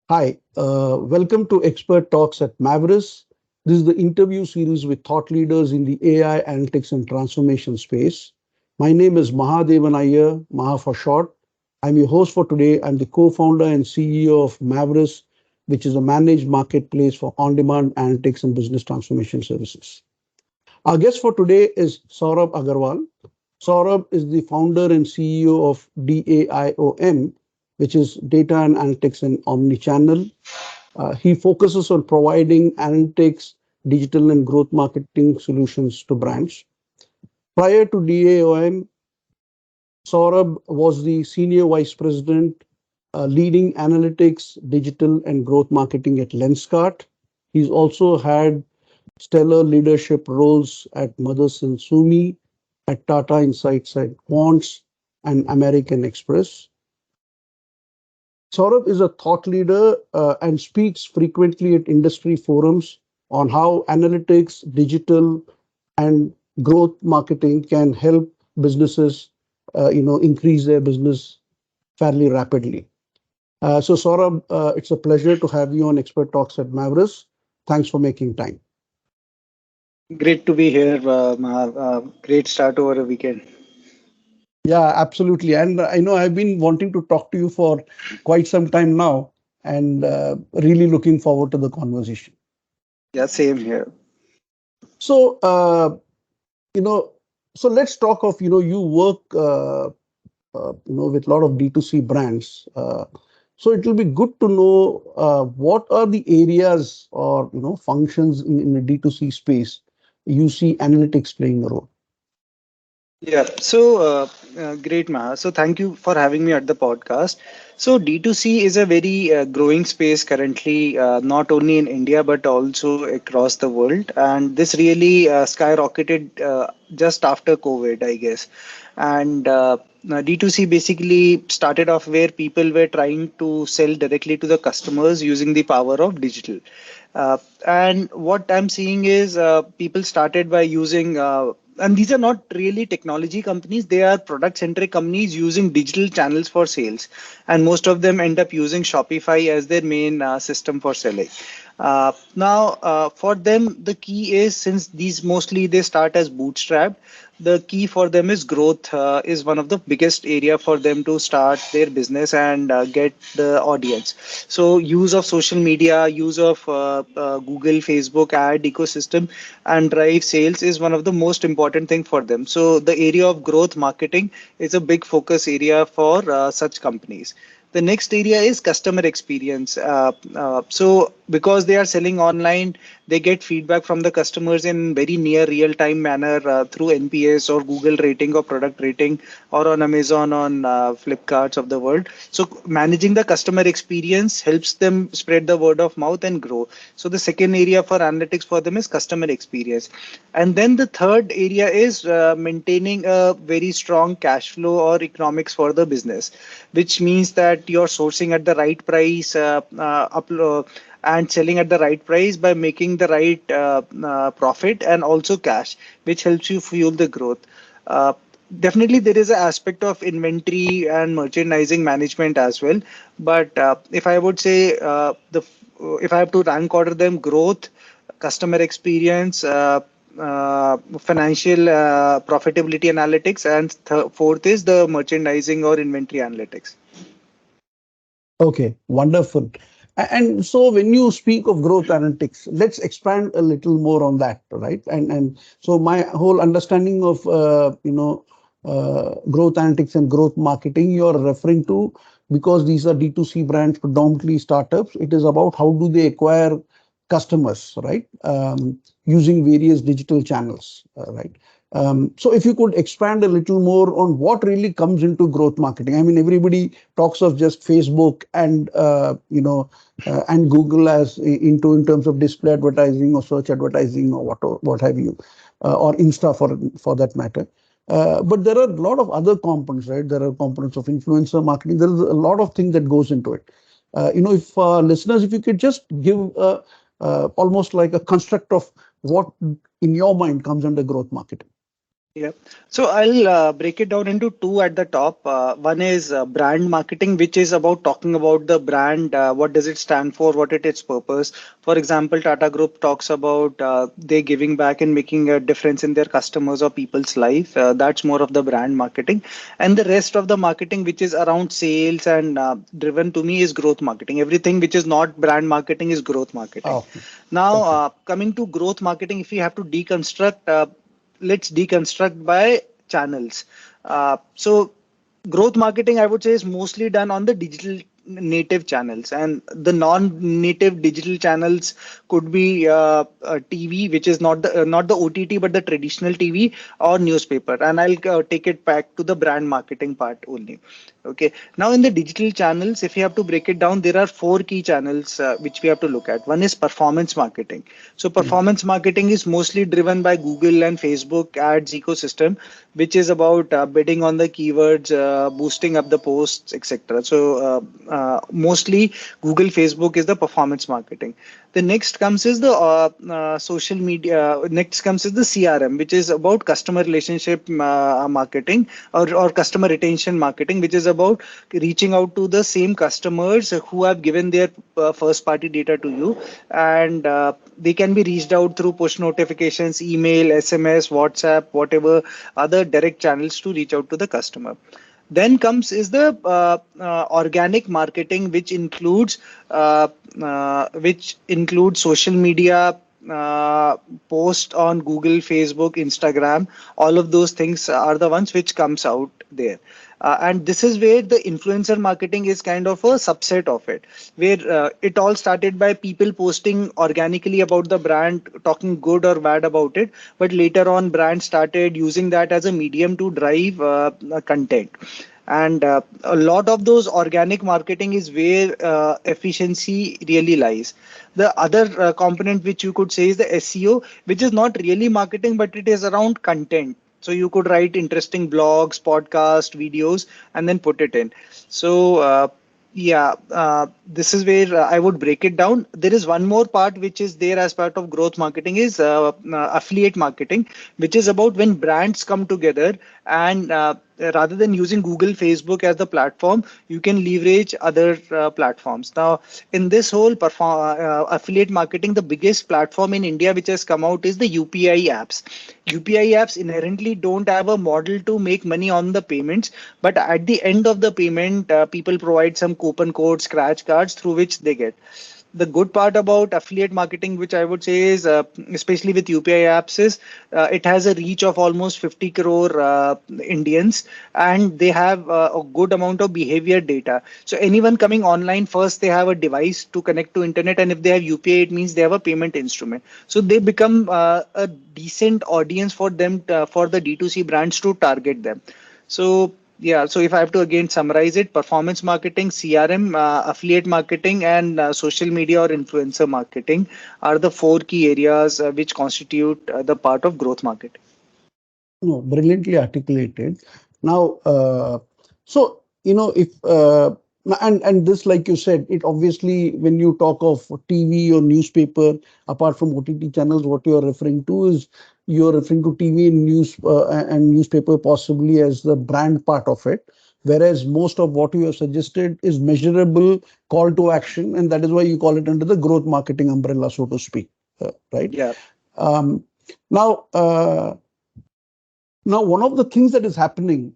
Hi, welcome to Expert Talks at Mavus. This is the interview series with thought leaders in the AI, analytics, and transformation space. My name is Mahadevan Iyer, Maha for short. I'm your host for today. I'm the co-founder and CEO of Mavus, which is a managed marketplace for on-demand analytics and business transformation services. Our guest for today is Saurabh Agrawal. Saurabh is the founder and CEO of DAiOM, which is Data and Analytics and Omni-channel. He focuses on providing analytics, digital and growth marketing solutions to brands. Prior to DAiOM, Saurabh was the Senior Vice President leading analytics, digital and growth marketing at Lenskart. He's also had stellar leadership roles at Mavus and Sumi, at Tata Insights at Quants and American Express. Saurabh is a thought leader and speaks frequently at industry forums on how analytics, digital, and growth marketing can help businesses, increase their business fairly rapidly. So, Saurabh, it's a pleasure to have you on Expert Talks at Mavus. Thanks for making time. Great to be here, great start over a weekend. Yeah, absolutely. And I know I've been wanting to talk to you for quite some time now and really looking forward to the conversation. Yeah, same here. So, you know, so let's talk of, you work, with a lot of D2C brands. So it will be good to know what are the areas or, functions in the D2C space you see analytics playing a role. Yeah, great, Maha. So thank you for having me at the podcast. So D2C is a very growing space currently, not only in India but also across the world. And this really skyrocketed just after COVID, I guess. And D2C basically started off where people were trying to sell directly to the customers using the power of digital. And what I'm seeing is people started by using, and these are not really technology companies, they are product centric companies using digital channels for sales. And most of them end up using Shopify as their main system for selling. For them, the key is since these mostly they start as bootstrapped, the key for them is growth is one of the biggest area for them to start their business and get the audience. So use of social media, use of Google, Facebook ad ecosystem and drive sales is one of the most important thing for them. So the area of growth marketing is a big focus area for such companies. The next area is customer experience. So because they are selling online, they get feedback from the customers in very near real time manner through NPS or Google rating or product rating or on Amazon, on Flipkarts of the world. So managing the customer experience helps them spread the word of mouth and grow. So the second area for analytics for them is customer experience. And then the third area is maintaining a very strong cash flow or economics for the business, which means that you're sourcing at the right price, and selling at the right price by making the right profit and also cash, which helps you fuel the growth. Uh, Definitely, there is an aspect of inventory and merchandising management as well. But if I would say if I have to rank order them, growth, customer experience, financial profitability analytics, and fourth is the merchandising or inventory analytics. Okay, wonderful. And so when you speak of growth analytics, let's expand a little more on that, right? And so my whole understanding of growth analytics and growth marketing you're referring to, because these are D2C brands, predominantly startups, it is about how do they acquire customers, right? Using various digital channels, right? So if you could expand a little more on what really comes into growth marketing. I mean, everybody talks of just Facebook and and Google as into in terms of display advertising or search advertising or what have you, or Insta for that matter. But there are a lot of other components, right? There are components of influencer marketing. There is a lot of things that goes into it. If listeners, if you could just give almost like a construct of what in your mind comes under growth marketing. Yeah. So I'll break it down into two at the top. One is brand marketing, which is about talking about the brand. What does it stand for? What it its purpose? For example, Tata Group talks about they giving back and making a difference in their customers or people's life. That's more of the brand marketing. And the rest of the marketing, which is around sales and driven to me, is growth marketing. Everything which is not brand marketing is growth marketing. Okay. Now, Okay. coming to growth marketing, if you have to deconstruct, let's deconstruct by channels. So growth marketing, I would say, is mostly done on the digital native channels, and the non-native digital channels could be TV, which is not the OTT but the traditional TV, or newspaper. And I'll take it back to the brand marketing part only. Okay. Now in the digital channels, if you have to break it down, there are four key channels which we have to look at. One is performance marketing. So Mm. performance marketing is mostly driven by Google and Facebook ads ecosystem, which is about bidding on the keywords, boosting up the posts, etc. So mostly Google, Facebook is the performance marketing. The next comes is the social media. Next comes is the CRM, which is about customer relationship marketing, or customer retention marketing, which is about reaching out to the same customers who have given their first party data to you, and they can be reached out through push notifications, email, SMS, WhatsApp, whatever other direct channels to reach out to the customer. Then comes is the organic marketing, which includes social media, post on Google, Facebook, Instagram. All of those things are the ones which comes out there. And this is where the influencer marketing is kind of a subset of it, where it all started by people posting organically about the brand, talking good or bad about it. But later on, brands started using that as a medium to drive content. And a lot of those organic marketing is where efficiency really lies. The other component which you could say is the SEO, which is not really marketing, but it is around content. So you could write interesting blogs, podcast, videos, and then put it in. So yeah, this is where I would break it down. There is one more part which is there as part of growth marketing, is affiliate marketing, which is about when brands come together, and rather than using Google, Facebook as the platform, you can leverage other platforms. Now, in this whole affiliate marketing, the biggest platform in India which has come out is the UPI apps. UPI apps inherently don't have a model to make money on the payments, but at the end of the payment, people provide some coupon codes, scratch cards through which they get. The good part about affiliate marketing, which I would say is, especially with UPI apps, is it has a reach of almost 50 crore Indians, and they have a good amount of behavior data. So anyone coming online, first they have a device to connect to internet, and if they have UPI, it means they have a payment instrument. So they become a decent audience for them, for the D2C brands to target them. So yeah, so if I have to again summarize it, performance marketing, CRM, affiliate marketing, and social media or influencer marketing are the four key areas which constitute the part of growth marketing. No, brilliantly articulated. Now, so if and this, like you said, it obviously, when you talk of TV or newspaper, apart from OTT channels, what you are referring to is, you're referring to TV and news and newspaper possibly as the brand part of it, whereas most of what you have suggested is measurable call to action, and that is why you call it under the growth marketing umbrella, so to speak, right? Yeah, Um, now. Now, one of the things that is happening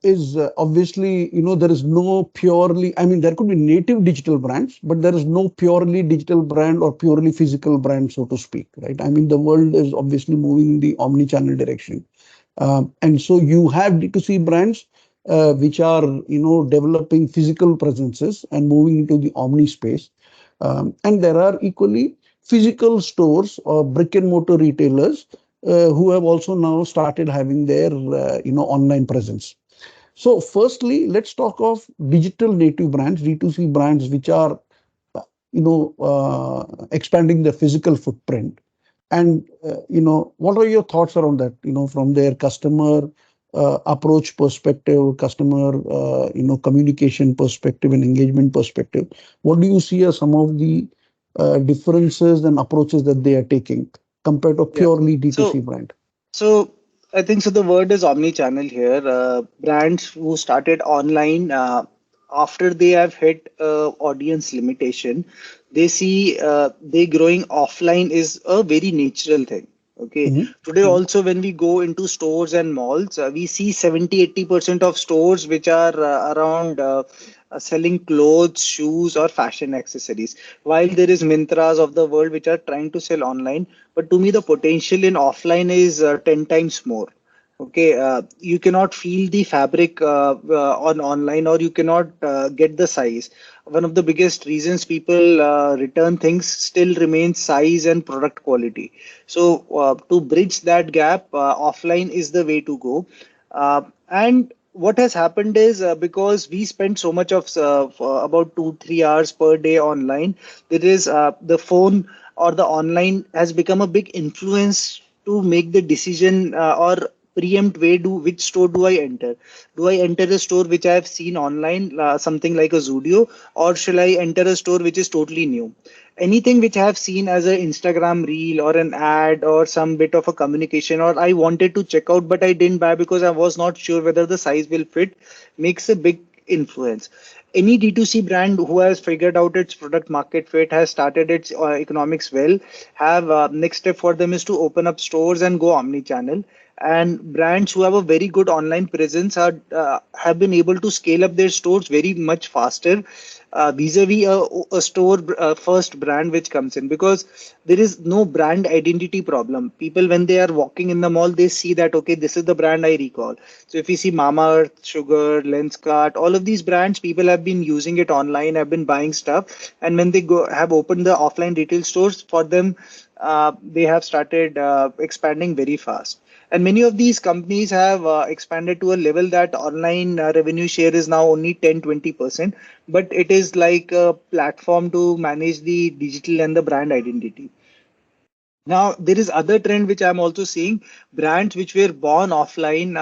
is obviously, there is no purely, I mean, there could be native digital brands, but there is no purely digital brand or purely physical brand, so to speak, right? I mean, the world is obviously moving in the omni-channel direction. And so you have D2C brands which are, developing physical presences and moving into the omni space. And there are equally physical stores or brick and mortar retailers who have also now started having their online presence. So firstly, let's talk of digital native brands, D2C brands, which are expanding their physical footprint. And what are your thoughts around that, from their customer approach perspective, customer communication perspective and engagement perspective? What do you see as some of the differences and approaches that they are taking compared to yeah. purely D2C So brand? So I think so. The word is omni-channel here. Brands who started online, after they have hit audience limitation, they see they growing offline is a very natural thing. Okay. Mhm. Today Mhm. also when we go into stores and malls, we see 70-80% of stores which are around selling clothes, shoes, or fashion accessories. While there is Mintras of the world which are trying to sell online, but to me the potential in offline is 10 times more. Okay, you cannot feel the fabric on online, or you cannot get the size. One of the biggest reasons people return things still remains size and product quality. So to bridge that gap, offline is the way to go. And what has happened is, because we spend so much of about 2-3 hours per day online, there is the phone or the online has become a big influence to make the decision, or preempt where do which store do I enter. Do I enter a store which I have seen online, something like a Zudio, or shall I enter a store which is totally new? Anything which I have seen as an Instagram reel or an ad or some bit of a communication, or I wanted to check out but I didn't buy because I was not sure whether the size will fit, makes a big influence. Any D2C brand who has figured out its product market fit, has started its economics well, have next step for them is to open up stores and go omni-channel. And brands who have a very good online presence are have been able to scale up their stores very much faster, vis-a-vis a store first brand which comes in, because there is no brand identity problem. People when they are walking in the mall, they see that okay, this is the brand I recall. So if you see Mamaearth, Sugar, Lenskart, all of these brands, people have been using it online, have been buying stuff, and when they go have opened the offline retail stores for them, they have started expanding very fast. And many of these companies have expanded to a level that online revenue share is now only 10-20%, but it is like a platform to manage the digital and the brand identity. Now, there is other trend which I'm also seeing. Brands which were born offline,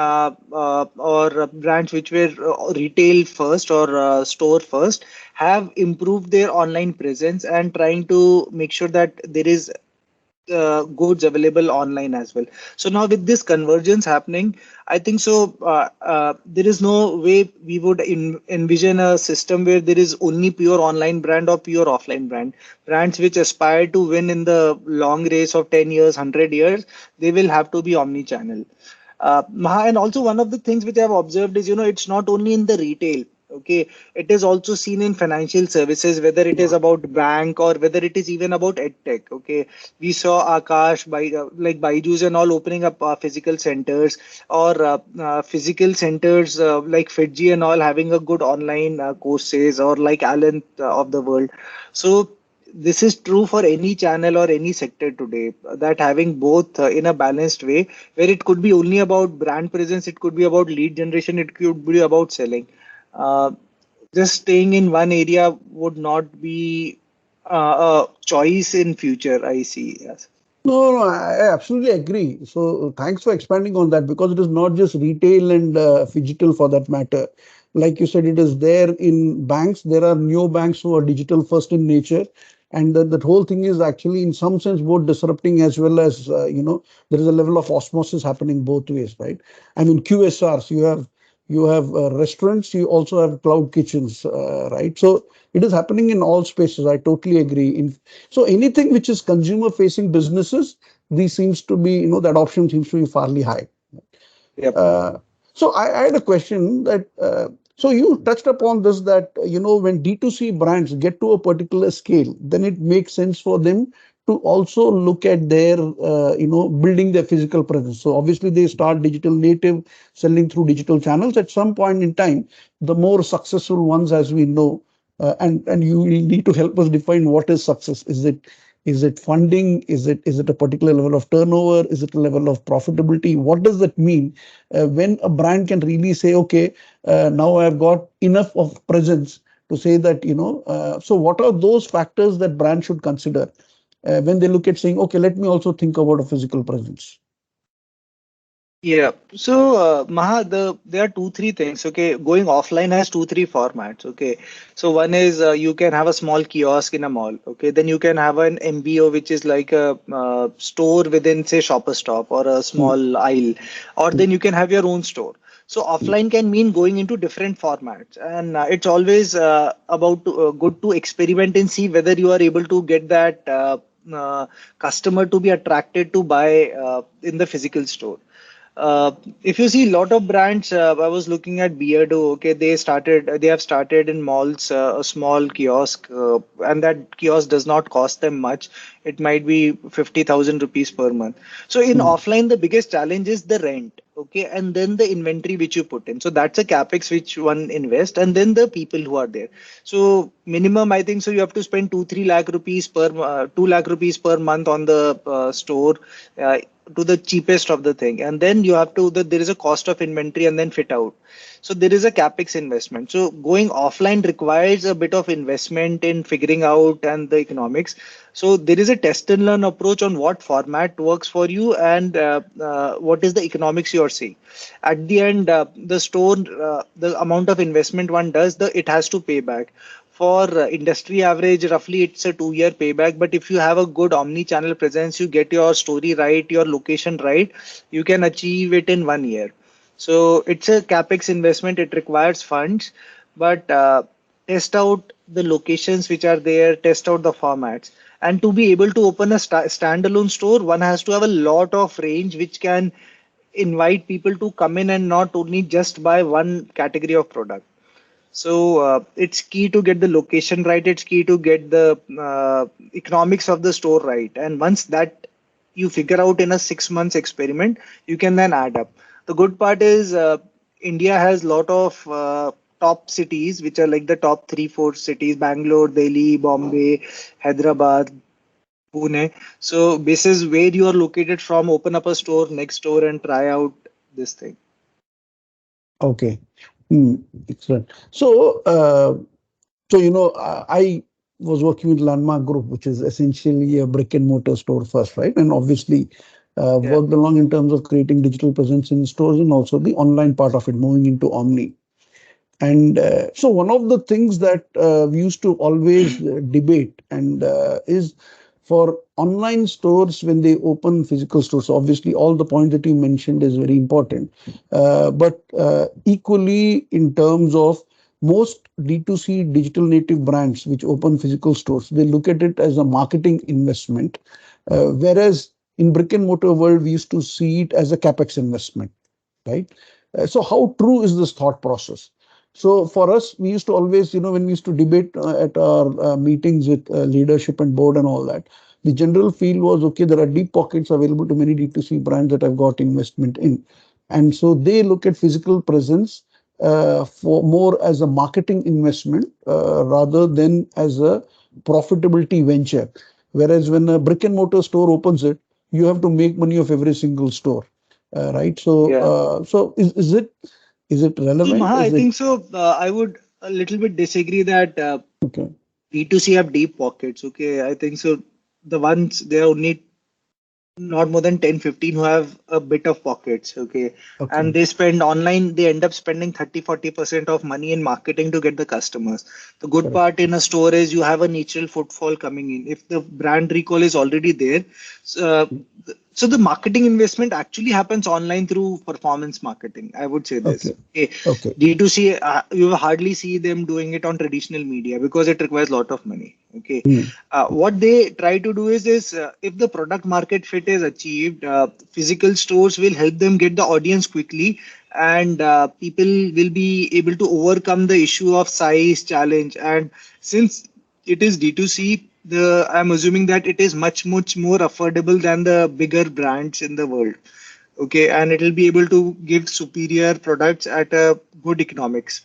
or brands which were retail first or store first, have improved their online presence and trying to make sure that there is goods available online as well. So now with this convergence happening, I think so. There is no way we would envision a system where there is only pure online brand or pure offline brand. Brands which aspire to win in the long race of 10 years, 100 years, they will have to be omni-channel. Maha, and also one of the things which I've observed is, it's not only in the retail. Okay, it is also seen in financial services, whether it is Yeah. about bank or whether it is even about edtech. Okay, we saw Akash by like Byju's and all opening up physical centers, or physical centers like Fitji and all having a good online courses, or like Alan of the world. So this is true for any channel or any sector today, that having both in a balanced way, where it could be only about brand presence, it could be about lead generation, it could be about selling. Uh, just staying in one area would not be a choice in future, I see. Yes. No, no, I absolutely agree. So thanks for expanding on that because it is not just retail and digital for that matter. Like you said, it is there in banks. There are new banks who are digital first in nature, and that whole thing is actually in some sense both disrupting as well as there is a level of osmosis happening both ways, right? I mean QSRs. You have restaurants. You also have cloud kitchens, right? So it is happening in all spaces. I totally agree. So anything which is consumer facing businesses, these seems to be, the adoption seems to be fairly high. Yep. Uh, so I had a question that, so you touched upon this that, when D2C brands get to a particular scale, then it makes sense for them to also look at their, building their physical presence. So obviously they start digital native, selling through digital channels. At some point in time, the more successful ones, as we know, and you will need to help us define what is success. Is it funding? Is it a particular level of turnover? Is it a level of profitability? What does that mean when a brand can really say, okay, now I've got enough of presence to say that, so what are those factors that brands should consider when they look at saying, okay, let me also think about a physical presence? Yeah. So, Maha, there are two, three things. Okay, going offline has two, three formats. Okay, so one is you can have a small kiosk in a mall. Okay, then you can have an MBO, which is like a store within, say, Shopper Stop or a Mm, small aisle, or mm, then you can have your own store. So mm, offline can mean going into different formats, and it's always good to experiment and see whether you are able to get that customer to be attracted to buy in the physical store. uh, if you see a lot of brands, I was looking at Beardo. Okay, they have started in malls, a small kiosk, and that kiosk does not cost them much. It might be 50,000 rupees per month. So in mm. offline, the biggest challenge is the rent. Okay, and then the inventory which you put in. So that's a capex which one invest, and then the people who are there. So minimum, I think, so you have to spend 2-3 lakh rupees 2 lakh rupees per month on the store. Uh, to the cheapest of the thing, and then you have to there is a cost of inventory and then fit out. So there is a capex investment. So going offline requires a bit of investment in figuring out and the economics. So there is a test and learn approach on what format works for you, and what is the economics you are seeing. At the end, the amount of investment one does, the it has to pay back. For industry average, roughly it's a 2 year payback. But if you have a good omni-channel presence, you get your story right, your location right, you can achieve it in 1 year. So it's a capex investment. It requires funds, but test out the locations which are there, test out the formats. And to be able to open a standalone store, one has to have a lot of range which can invite people to come in and not only just buy one category of product. So it's key to get the location right. It's key to get the economics of the store right. And once that you figure out in a 6 months experiment, you can then add up. The good part is India has lot of top cities, which are like the top three, four cities: Bangalore, Delhi, Bombay, Hyderabad, Pune. So this is where you are located from. Open up a store next door and try out this thing. Okay. Mm, excellent. I was working with Landmark Group, which is essentially a brick and mortar store first, right? And obviously Yeah. worked along in terms of creating digital presence in stores and also the online part of it, moving into Omni. And so one of the things that we used to always debate and is for online stores when they open physical stores. Obviously, all the points that you mentioned is very important, but equally in terms of most D2C digital native brands which open physical stores, they look at it as a marketing investment, whereas in brick and mortar world we used to see it as a capex investment, right? So how true is this thought process? So for us, we used to always, when we used to debate at our meetings with leadership and board and all that, the general feel was, okay, there are deep pockets available to many D2C brands that have got investment in. And so they look at physical presence for more as a marketing investment rather than as a profitability venture. Whereas when a brick and mortar store opens it, you have to make money of every single store, right? Yeah. Is it So relevant? Maha, I Is it think so. I would a little bit disagree that okay? D2C have deep pockets. Okay, I think so. The ones they are only not more than 10-15 who have a bit of pockets. Okay, and Okay, they spend online, they end up spending 30-40% of money in marketing to get the customers. The good correct. part in a store is you have a natural footfall coming in. If the brand recall is already there, uh, so the marketing investment actually happens online through performance marketing. I would say this. Okay, Okay. okay. D2C, you hardly see them doing it on traditional media because it requires a lot of money. Okay. Hmm. What they try to do is if the product market fit is achieved, physical stores will help them get the audience quickly, and people will be able to overcome the issue of size challenge. And since it is D2C, I'm assuming that it is much more affordable than the bigger brands in the world. Okay, and it will be able to give superior products at a good economics.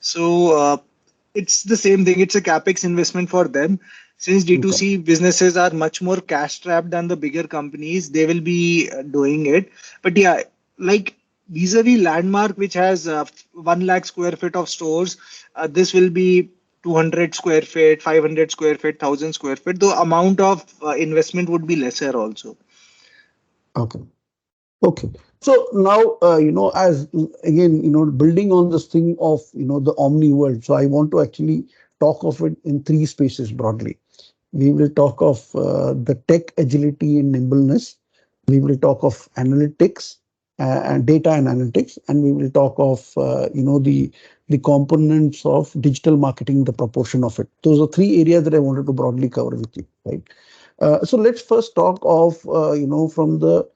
So it's the same thing. It's a capex investment for them. Since Okay, D2C businesses are much more cash strapped than the bigger companies, they will be doing it. But yeah, like vis-a-vis Landmark, which has 1 lakh square feet of stores, this will be 200 square feet, 500 square feet, 1000 square feet. The amount of investment would be lesser also. okay, okay. So now, as again, building on this thing of, the omni world. So I want to actually talk of it in three spaces broadly. We will talk of the tech agility and nimbleness. We will talk of analytics and data and analytics, and we will talk of, the components of digital marketing, the proportion of it. Those are three areas that I wanted to broadly cover with you, right? So let's first talk of, from the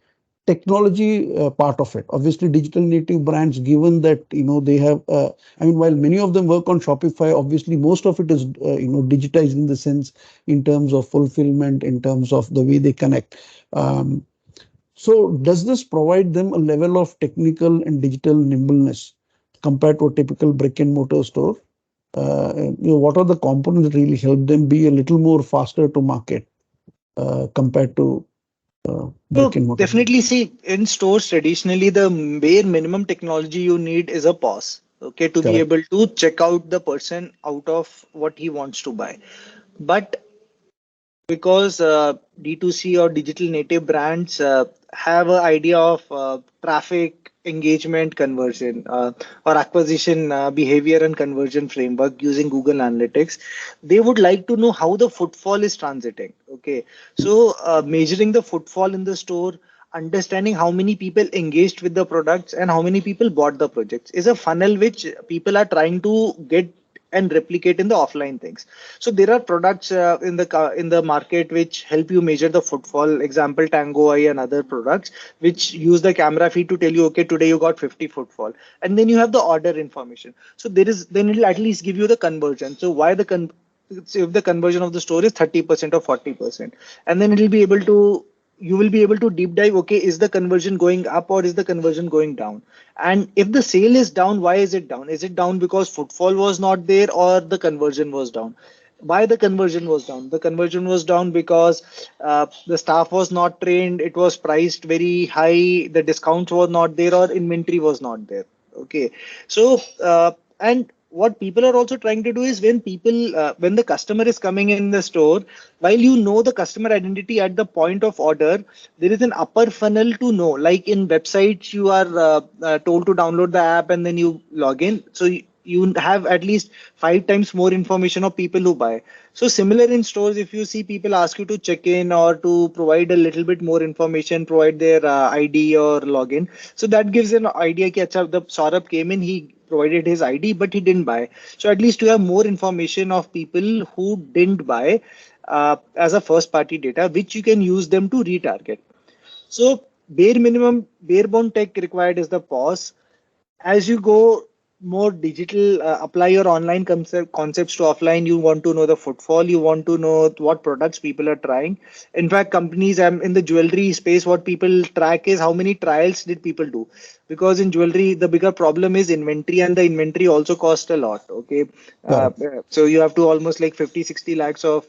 technology part of it. Obviously, digital native brands, given that they have, I mean, while many of them work on Shopify, obviously most of it is digitized in the sense, in terms of fulfillment, in terms of the way they connect. Um, so, does this provide them a level of technical and digital nimbleness compared to a typical brick and mortar store? What are the components that really help them be a little more faster to market compared to brick So and mortar? definitely see in stores traditionally the bare minimum technology you need is a POS. Okay, to be Correct. able to check out the person out of what he wants to buy. But because D2C or digital native brands have an idea of traffic engagement conversion or acquisition behavior and conversion framework using Google Analytics, they would like to know how the footfall is transiting. Okay, so measuring the footfall in the store, understanding how many people engaged with the products and how many people bought the projects is a funnel which people are trying to get and replicate in the offline things. So there are products in the market which help you measure the footfall. Example, Tango Eye and other products which use the camera feed to tell you, okay, today you got 50 footfall, and then you have the order information. So there is then it'll at least give you the conversion. So why the so if the conversion of the store is 30% or 40%, and then it'll be able to you will be able to deep dive, okay, is the conversion going up or is the conversion going down? And if the sale is down, why is it down? Is it down because footfall was not there or the conversion was down? Why the conversion was down? The conversion was down because the staff was not trained, it was priced very high, the discounts were not there, or inventory was not there. Okay, so and what people are also trying to do is when the customer is coming in the store, while you know the customer identity at the point of order, there is an upper funnel to know. Like in websites, you are told to download the app and then you log in. So you have at least 5 times more information of people who buy. So similar in stores, if you see people ask you to check in or to provide a little bit more information, provide their ID or login. So that gives an idea that the Saurabh came in, he provided his ID, but he didn't buy. So at least you have more information of people who didn't buy as a first party data, which you can use them to retarget. So bare bone tech required is the pause. As you go more digital, apply your online concepts to offline. You want to know the footfall, you want to know what products people are trying. In fact, companies in the jewelry space, what people track is how many trials did people do, because in jewelry the bigger problem is inventory, and the inventory also cost a lot. Okay, uh, Correct. so you have to almost like 50-60 lakhs of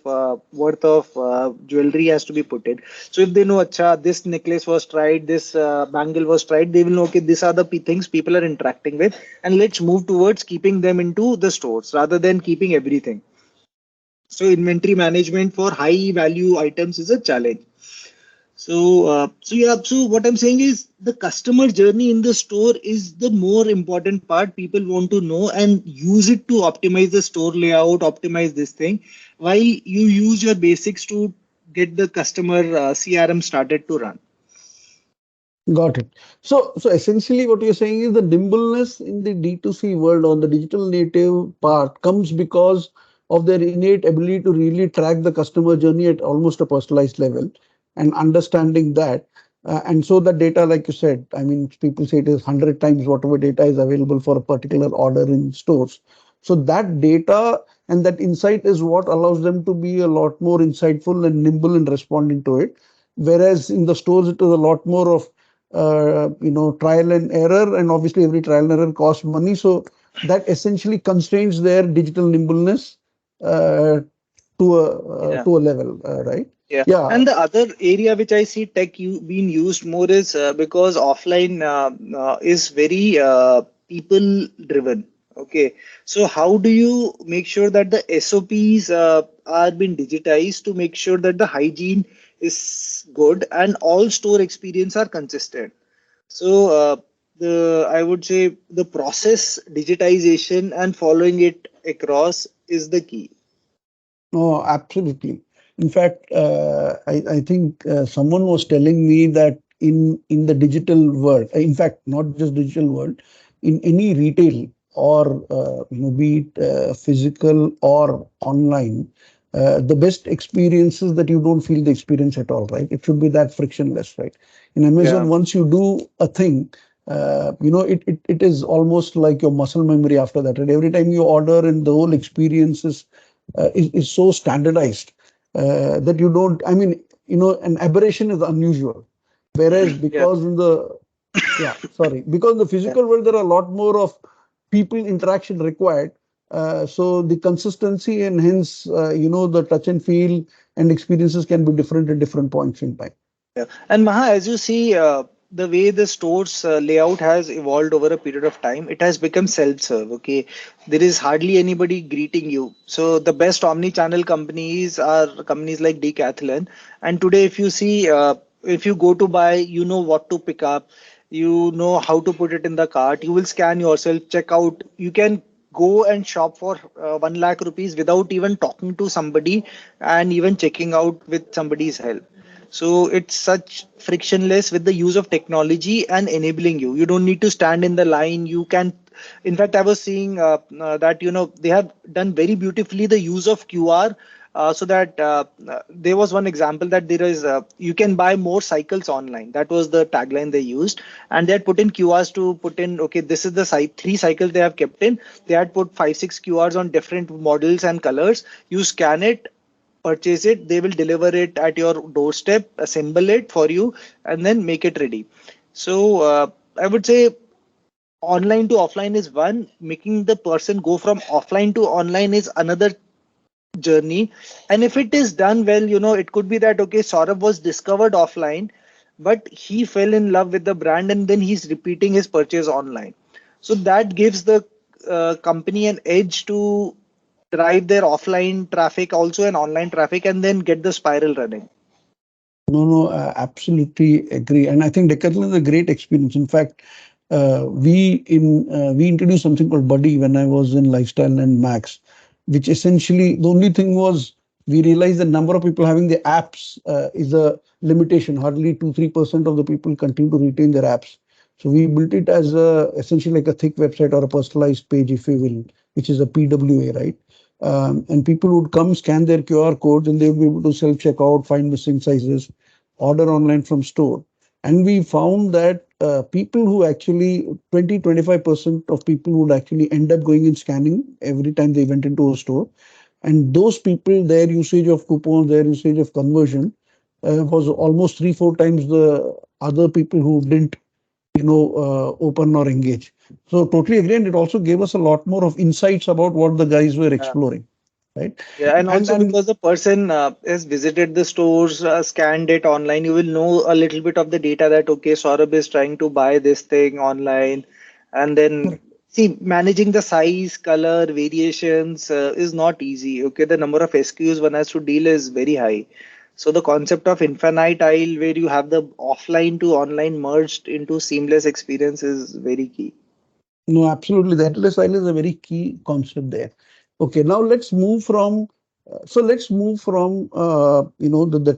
worth of jewelry has to be put in. So if they know, acha, this necklace was tried, this bangle was tried, they will know, okay, these are the things people are interacting with, and let's move towards keeping them into the stores rather than keeping everything. So inventory management for high value items is a challenge. So yeah. So what I'm saying is the customer journey in the store is the more important part. People want to know and use it to optimize the store layout, optimize this thing, while you use your basics to get the customer CRM started to run. Got it. So essentially, what you're saying is the nimbleness in the D2C world on the digital native part comes because of their innate ability to really track the customer journey at almost a personalized level and understanding that. And so the data, like you said, I mean, people say it is 100 times whatever data is available for a particular order in stores. So that data and that insight is what allows them to be a lot more insightful and nimble in responding to it. Whereas in the stores, it is a lot more of trial and error, and obviously every trial and error costs money. So that essentially constrains their digital nimbleness uh, Yeah. to a level, right? Yeah, Yeah, and the other area which I see being used more is because offline is very people driven. Okay, so how do you make sure that the SOPs are being digitized to make sure that the hygiene is good and all store experience are consistent? So the I would say the process digitization and following it across is the key. No, absolutely. In fact, I think someone was telling me that in the digital world, in fact, not just digital world, in any retail or be it physical or online, the best experiences that you don't feel the experience at all, right? It should be that frictionless, right? In Yeah. Amazon, once you do a thing, it is almost like your muscle memory after that, right? Every time you order, and the whole experience is so standardized that you don't, I mean, an aberration is unusual. Whereas Yeah. because in the, yeah, sorry, because in the Yeah. physical world, there are a lot more of people interaction required. So the consistency and hence, the touch and feel and experiences can be different at different points in time. Yeah. And Maha, as you see, the way the store's layout has evolved over a period of time, it has become self-serve. Okay, there is hardly anybody greeting you. So the best omni-channel companies are companies like Decathlon. And today, if you see, if you go to buy, you know what to pick up, you know how to put it in the cart. You will scan yourself, check out. You can go and shop for 1 lakh rupees without even talking to somebody and even checking out with somebody's help. So it's such frictionless with the use of technology and enabling you. You don't need to stand in the line. You can, in fact, I was seeing that they have done very beautifully the use of QR. So that there was one example that there is you can buy more cycles online. That was the tagline they used, and they had put in QRs to put in. Okay, this is the three cycles they have kept in. They had put 5 6 QRs on different models and colors. You scan it, purchase it, they will deliver it at your doorstep, assemble it for you, and then make it ready. So I would say online to offline is one, making the person go from offline to online is another journey. And if it is done well, it could be that okay, Saurabh was discovered offline, but he fell in love with the brand and then he's repeating his purchase online. So that gives the company an edge to drive their offline traffic also and online traffic and then get the spiral running. No, no, absolutely agree. And I think Decathlon is a great experience. In fact, we introduced something called Buddy when I was in Lifestyle and Max, which essentially the only thing was we realized the number of people having the apps is a limitation. Hardly 2-3% of the people continue to retain their apps. So we built it as essentially like a thick website or a personalized page, if you will, which is a PWA, right? And people would come scan their QR codes and they would be able to self check out, find missing sizes, order online from store. And we found that people who actually 20-25% of people would actually end up going and scanning every time they went into a store. And those people, their usage of coupons, their usage of conversion was almost 3-4 times the other people who didn't open or engage. So totally agree. And it also gave us a lot more of insights about what the guys were Yeah. exploring, right? Yeah, and and also and because the person has visited the stores, scanned it online, you will know a little bit of the data that okay, Saurabh is trying to buy this thing online, and then see managing the size, color, variations is not easy. Okay, the number of SKUs one has to deal is very high. So the concept of infinite aisle, where you have the offline to online merged into seamless experience, is very key. No, absolutely. The headless style is a very key concept there. Okay, now let's move from the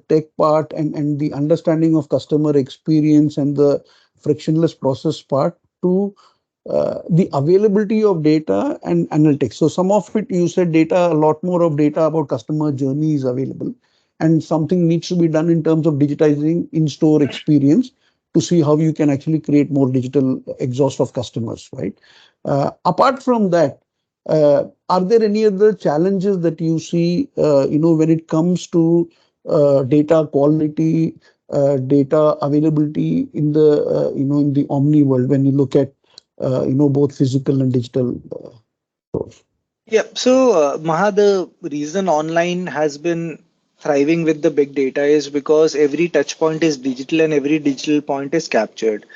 tech part and the understanding of customer experience and the frictionless process part to the availability of data and analytics. So some of it you said data, a lot more of data about customer journey is available, and something needs to be done in terms of digitizing in-store experience to see how you can actually create more digital exhaust of customers, right? Apart from that, are there any other challenges that you see, when it comes to data quality, data availability in the, in the omni world when you look at, both physical and digital stores? Yeah, so Maha, the reason online has been thriving with the big data is because every touch point is digital and every digital point is captured.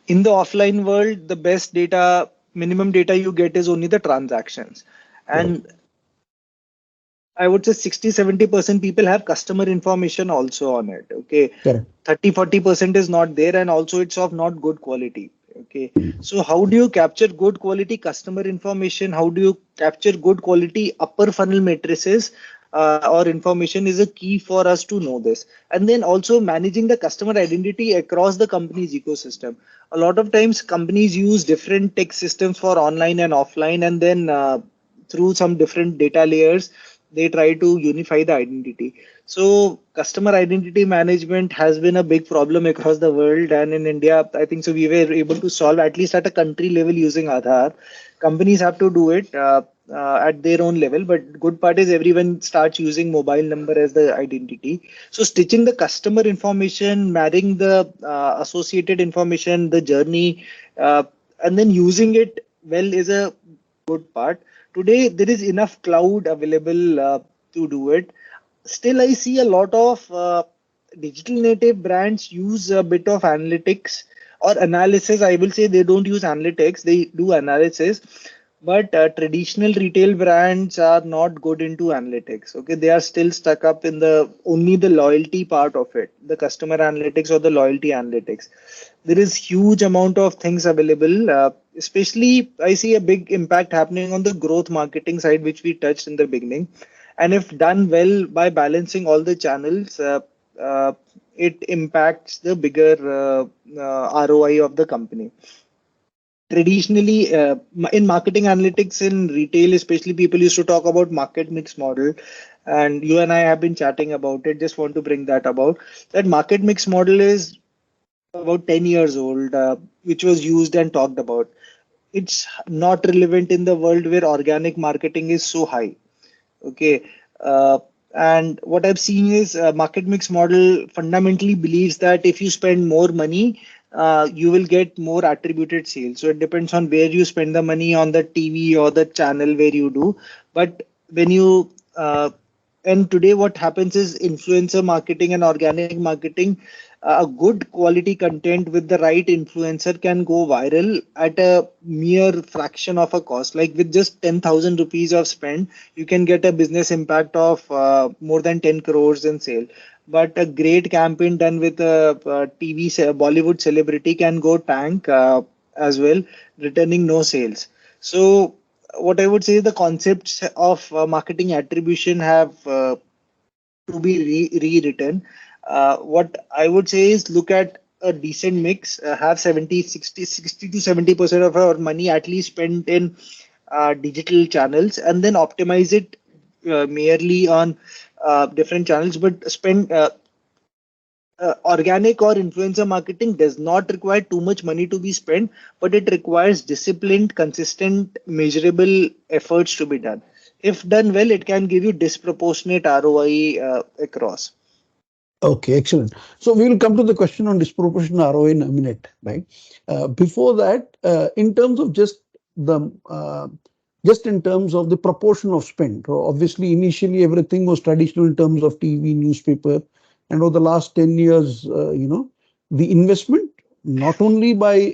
In the offline world, the best data, minimum data you get is only the transactions. Correct. And I would say 60-70% people have customer information also on it. Okay. Correct. 30-40% is not there, and also it's of not good quality. Okay. So how do you capture good quality customer information? How do you capture good quality upper funnel matrices or information is a key for us to know this. And then also managing the customer identity across the company's ecosystem. A lot of times companies use different tech systems for online and offline, and then through some different data layers they try to unify the identity. So customer identity management has been a big problem across the world, and in India I think so we were able to solve at least at a country level using Aadhaar. Companies have to do it at their own level, but good part is everyone starts using mobile number as the identity. So stitching the customer information, marrying the associated information, the journey, uh, and then using it well is a good part. Today there is enough cloud available to do it. Still I see a lot of digital native brands use a bit of analytics or analysis. I will say they don't use analytics, they do analysis. But traditional retail brands are not good into analytics. Okay, they are still stuck up in the only the loyalty part of it, the customer analytics or the loyalty analytics. There is huge amount of things available. Especially, I see a big impact happening on the growth marketing side, which we touched in the beginning. And if done well by balancing all the channels, uh, it impacts the bigger ROI of the company. Traditionally, in marketing analytics in retail, especially, people used to talk about market mix model, and you and I have been chatting about it. Just want to bring that about. That market mix model is about 10 years old, which was used and talked about. It's not relevant in the world where organic marketing is so high. Okay. Uh, and what I've seen is market mix model fundamentally believes that if you spend more money, you will get more attributed sales. So it depends on where you spend the money on the TV or the channel where you do. But when you and today what happens is influencer marketing and organic marketing, a good quality content with the right influencer can go viral at a mere fraction of a cost. Like with just 10,000 rupees of spend, you can get a business impact of more than 10 crores in sale. But a great campaign done with a TV Bollywood celebrity can go tank as well, returning no sales. So what I would say, the concepts of marketing attribution have to be rewritten. What I would say is look at a decent mix, have 60 to 70% of our money at least spent in digital channels, and then optimize it merely on different channels. But spend organic or influencer marketing does not require too much money to be spent, but it requires disciplined, consistent, measurable efforts to be done. If done well, it can give you disproportionate ROI across. Okay, excellent. So we will come to the question on disproportionate ROI in a minute, right? Before that, in terms of just in terms of the proportion of spend, obviously initially everything was traditional in terms of TV, newspaper, and over the last 10 years, the investment not only by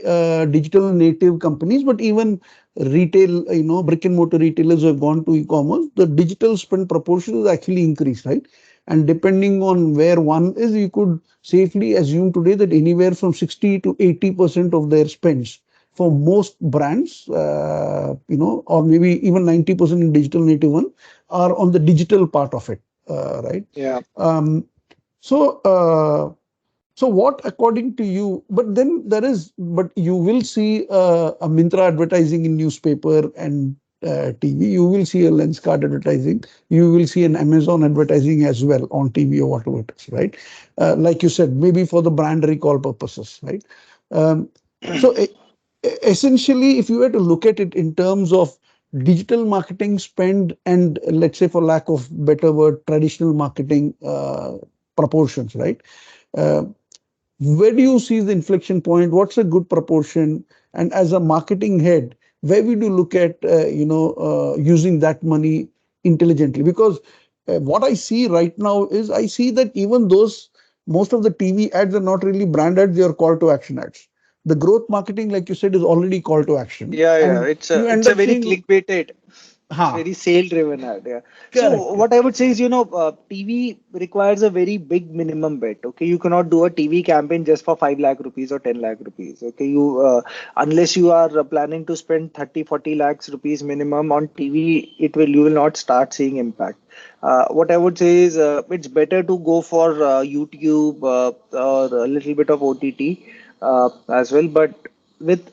digital native companies, but even retail, brick and mortar retailers who have gone to e-commerce, the digital spend proportion is actually increased, right? And depending on where one is, you could safely assume today that anywhere from 60 to 80% of their spends for most brands, or maybe even 90% in digital native one, are on the digital part of it, right? Yeah. Um, so, so what, according to you, but then but you will see a Mintra advertising in newspaper and TV. You will see a Lenskart advertising. You will see an Amazon advertising as well on TV or whatever it is, right? Like you said, maybe for the brand recall purposes, right? Um, so essentially, if you were to look at it in terms of digital marketing spend and, let's say, for lack of better word, traditional marketing proportions, right? Uh, where do you see the inflection point? What's a good proportion? And as a marketing head, where would you look at using that money intelligently? Because what I see right now is I see that even those most of the TV ads are not really brand ads; they are call to action ads. The growth marketing, like you said, is already call to action, Yeah, yeah. and you It's end a up very seeing clickbaited. It's Ha, very sale driven ad. Yeah. correct. So what I would say is, TV requires a very big minimum bet. Okay. You cannot do a TV campaign just for 5 lakh rupees or 10 lakh rupees. Okay. Unless you are planning to spend 30, 40 lakhs rupees minimum on TV, you will not start seeing impact. What I would say is, it's better to go for YouTube or a little bit of OTT as well. But with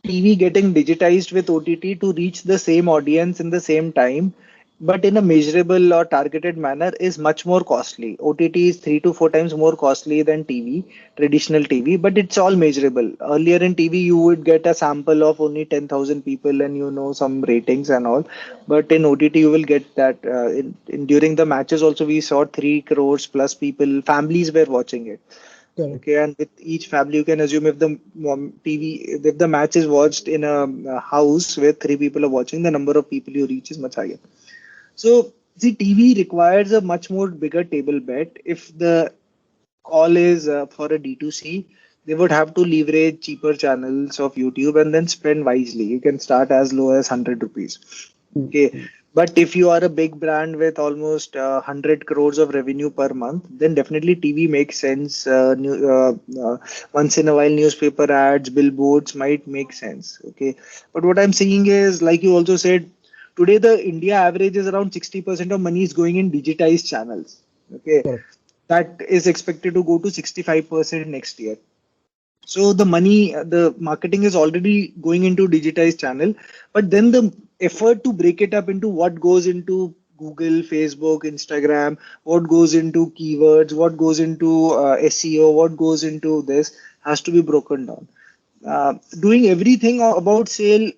TV getting digitized with OTT to reach the same audience in the same time, but in a measurable or targeted manner is much more costly. OTT is 3 to 4 times more costly than TV, traditional TV, but it's all measurable. Earlier in TV, you would get a sample of only 10,000 people and some ratings and all. But in OTT, you will get that. During the matches, also, we saw 3 crores plus people, families were watching it. Correct. Okay, and with each family, you can assume if the if the match is watched in a house where 3 people are watching, the number of people you reach is much higher. So, see, TV requires a much more bigger table bet. If the call is for a D2C, they would have to leverage cheaper channels of YouTube and then spend wisely. You can start as low as 100 rupees. Mm, Okay. mm, But if you are a big brand with almost 100 crores of revenue per month, then definitely TV makes sense. Once in a while, newspaper ads, billboards might make sense. Okay. But what I'm saying is, like you also said, today the India average is around 60% of money is going in digitized channels. Okay, correct. that is expected to go to 65% next year. So the money, the marketing is already going into digitized channel, but then the effort to break it up into what goes into Google, Facebook, Instagram, what goes into keywords, what goes into SEO, what goes into this has to be broken down. Doing everything about sale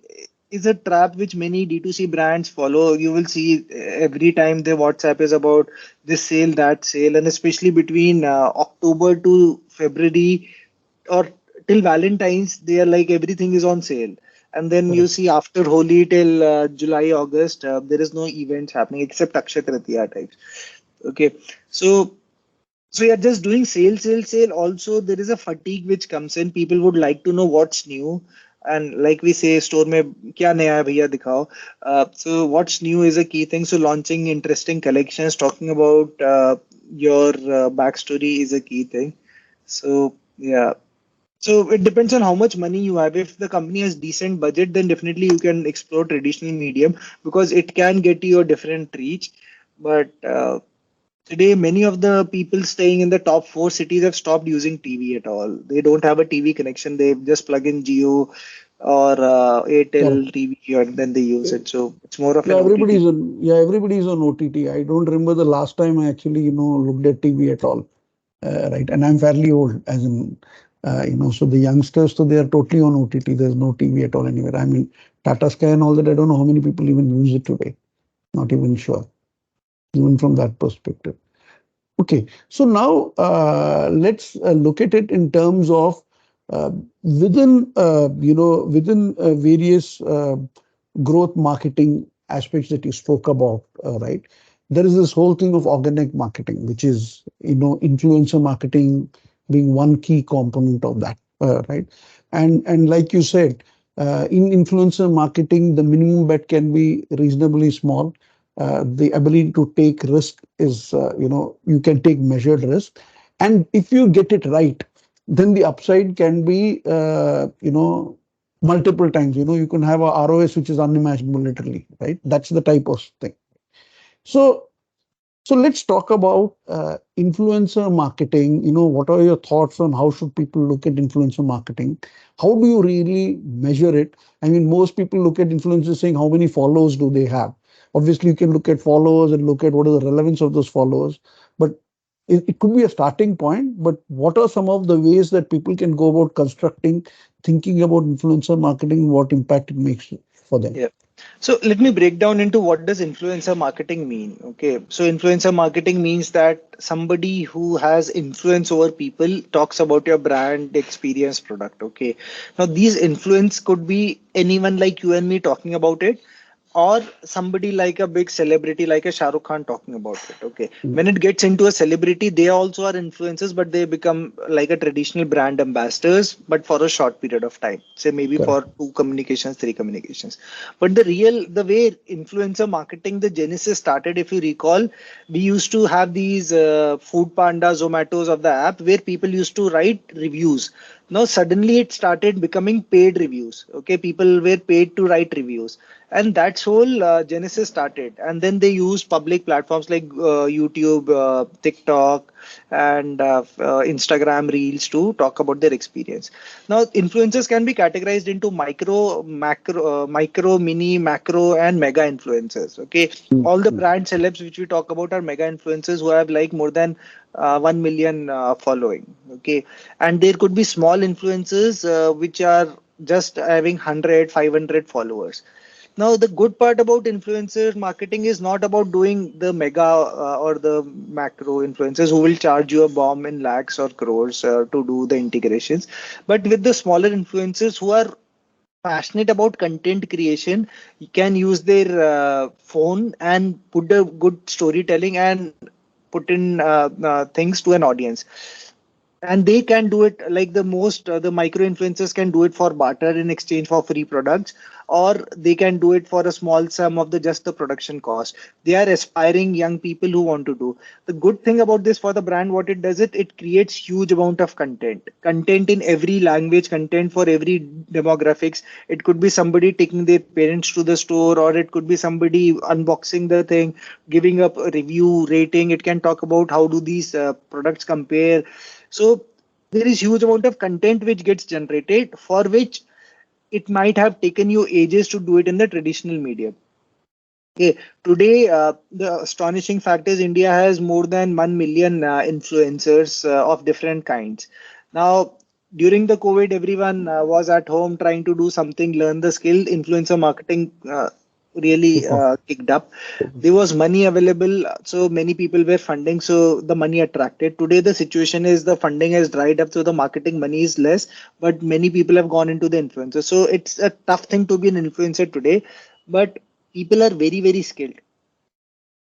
is a trap which many D2C brands follow. You will see every time their WhatsApp is about this sale, that sale, and especially between October to February or till Valentine's, they are like everything is on sale. And then you Correct. see after Holi till July, August, there is no events happening except Akshay Tritiya types. Okay, so you're just doing sale, sale, sale. Also, there is a fatigue which comes in. People would like to know what's new. And like we say, store mein kya naya hai bhaiya dikhao. So what's new is a key thing. So launching interesting collections, talking about your backstory is a key thing. So yeah. So it depends on how much money you have. If the company has decent budget, then definitely you can explore traditional medium because it can get you a different reach. But today, many of the people staying in the top 4 cities have stopped using TV at all. They don't have a TV connection. They just plug in Geo or Correct. Airtel TV and then they use Eh, it. So it's more of Yeah, an OTT. everybody's on OTT. I don't remember the last time I actually, looked at TV at all. Right. And I'm fairly old, as in, so the youngsters, so they are totally on OTT. There's no TV at all anywhere. I mean, Tata Sky and all that, I don't know how many people even use it today. Not even sure, even from that perspective. Okay, so now let's look at it in terms of uh, within various growth marketing aspects that you spoke about, right? There is this whole thing of organic marketing, which is, influencer marketing being one key component of that, right? And like you said, in influencer marketing, the minimum bet can be reasonably small. The ability to take risk is, you can take measured risk, and if you get it right, then the upside can be, multiple times. You can have a ROS which is unimaginable, literally, right? That's the type of thing. So so let's talk about influencer marketing. What are your thoughts on how should people look at influencer marketing? How do you really measure it? I mean, most people look at influencers saying how many followers do they have. Obviously, you can look at followers and look at what is the relevance of those followers, but it could be a starting point. But what are some of the ways that people can go about constructing, thinking about influencer marketing, what impact it makes for them? Yeah. So let me break down into what does influencer marketing mean. Okay. So influencer marketing means that somebody who has influence over people talks about your brand, experience, product. Okay. Now these influence could be anyone like you and me talking about it, or somebody like a big celebrity like a Shah Rukh Khan talking about it. Okay, mm, when it gets into a celebrity, they also are influencers, but they become like a traditional brand ambassadors, but for a short period of time, say maybe correct. for two communications, three communications. But the way influencer marketing, the genesis started, if you recall, we used to have these Food Panda, Zomatos of the app where people used to write reviews. Now suddenly it started becoming paid reviews. Okay, people were paid to write reviews, and that's whole genesis started. And then they used public platforms like YouTube, TikTok, and Instagram Reels to talk about their experience. Now influencers can be categorized into micro, mini, macro, and mega influencers. Okay, Mm, all the mm, brand celebs which we talk about are mega influencers who have like more than 1 million following. Okay, and there could be small influencers which are just having 100, 500 followers. Now, the good part about influencer marketing is not about doing the mega or the macro influencers who will charge you a bomb in lakhs or crores to do the integrations, but with the smaller influencers who are passionate about content creation, you can use their phone and put a good storytelling and put in things to an audience. And they can do it like the micro influencers can do it for barter in exchange for free products, or they can do it for a small sum of the just the production cost. They are aspiring young people who want to do. The good thing about this for the brand, what it does, it creates huge amount of content in every language, content for every demographics. It could be somebody taking their parents to the store, or it could be somebody unboxing the thing, giving up a review rating. It can talk about how do these products compare. So there is huge amount of content which gets generated, for which it might have taken you ages to do it in the traditional media. Okay, today the astonishing fact is India has more than 1 million influencers of different kinds. Now, during the COVID, everyone was at home trying to do something, learn the skill. Influencer marketing really took off. kicked up. There was money available, so many people were funding, so the money attracted. Today, the situation is the funding has dried up, so the marketing money is less, but many people have gone into the influencer. So it's a tough thing to be an influencer today, but people are very, very skilled,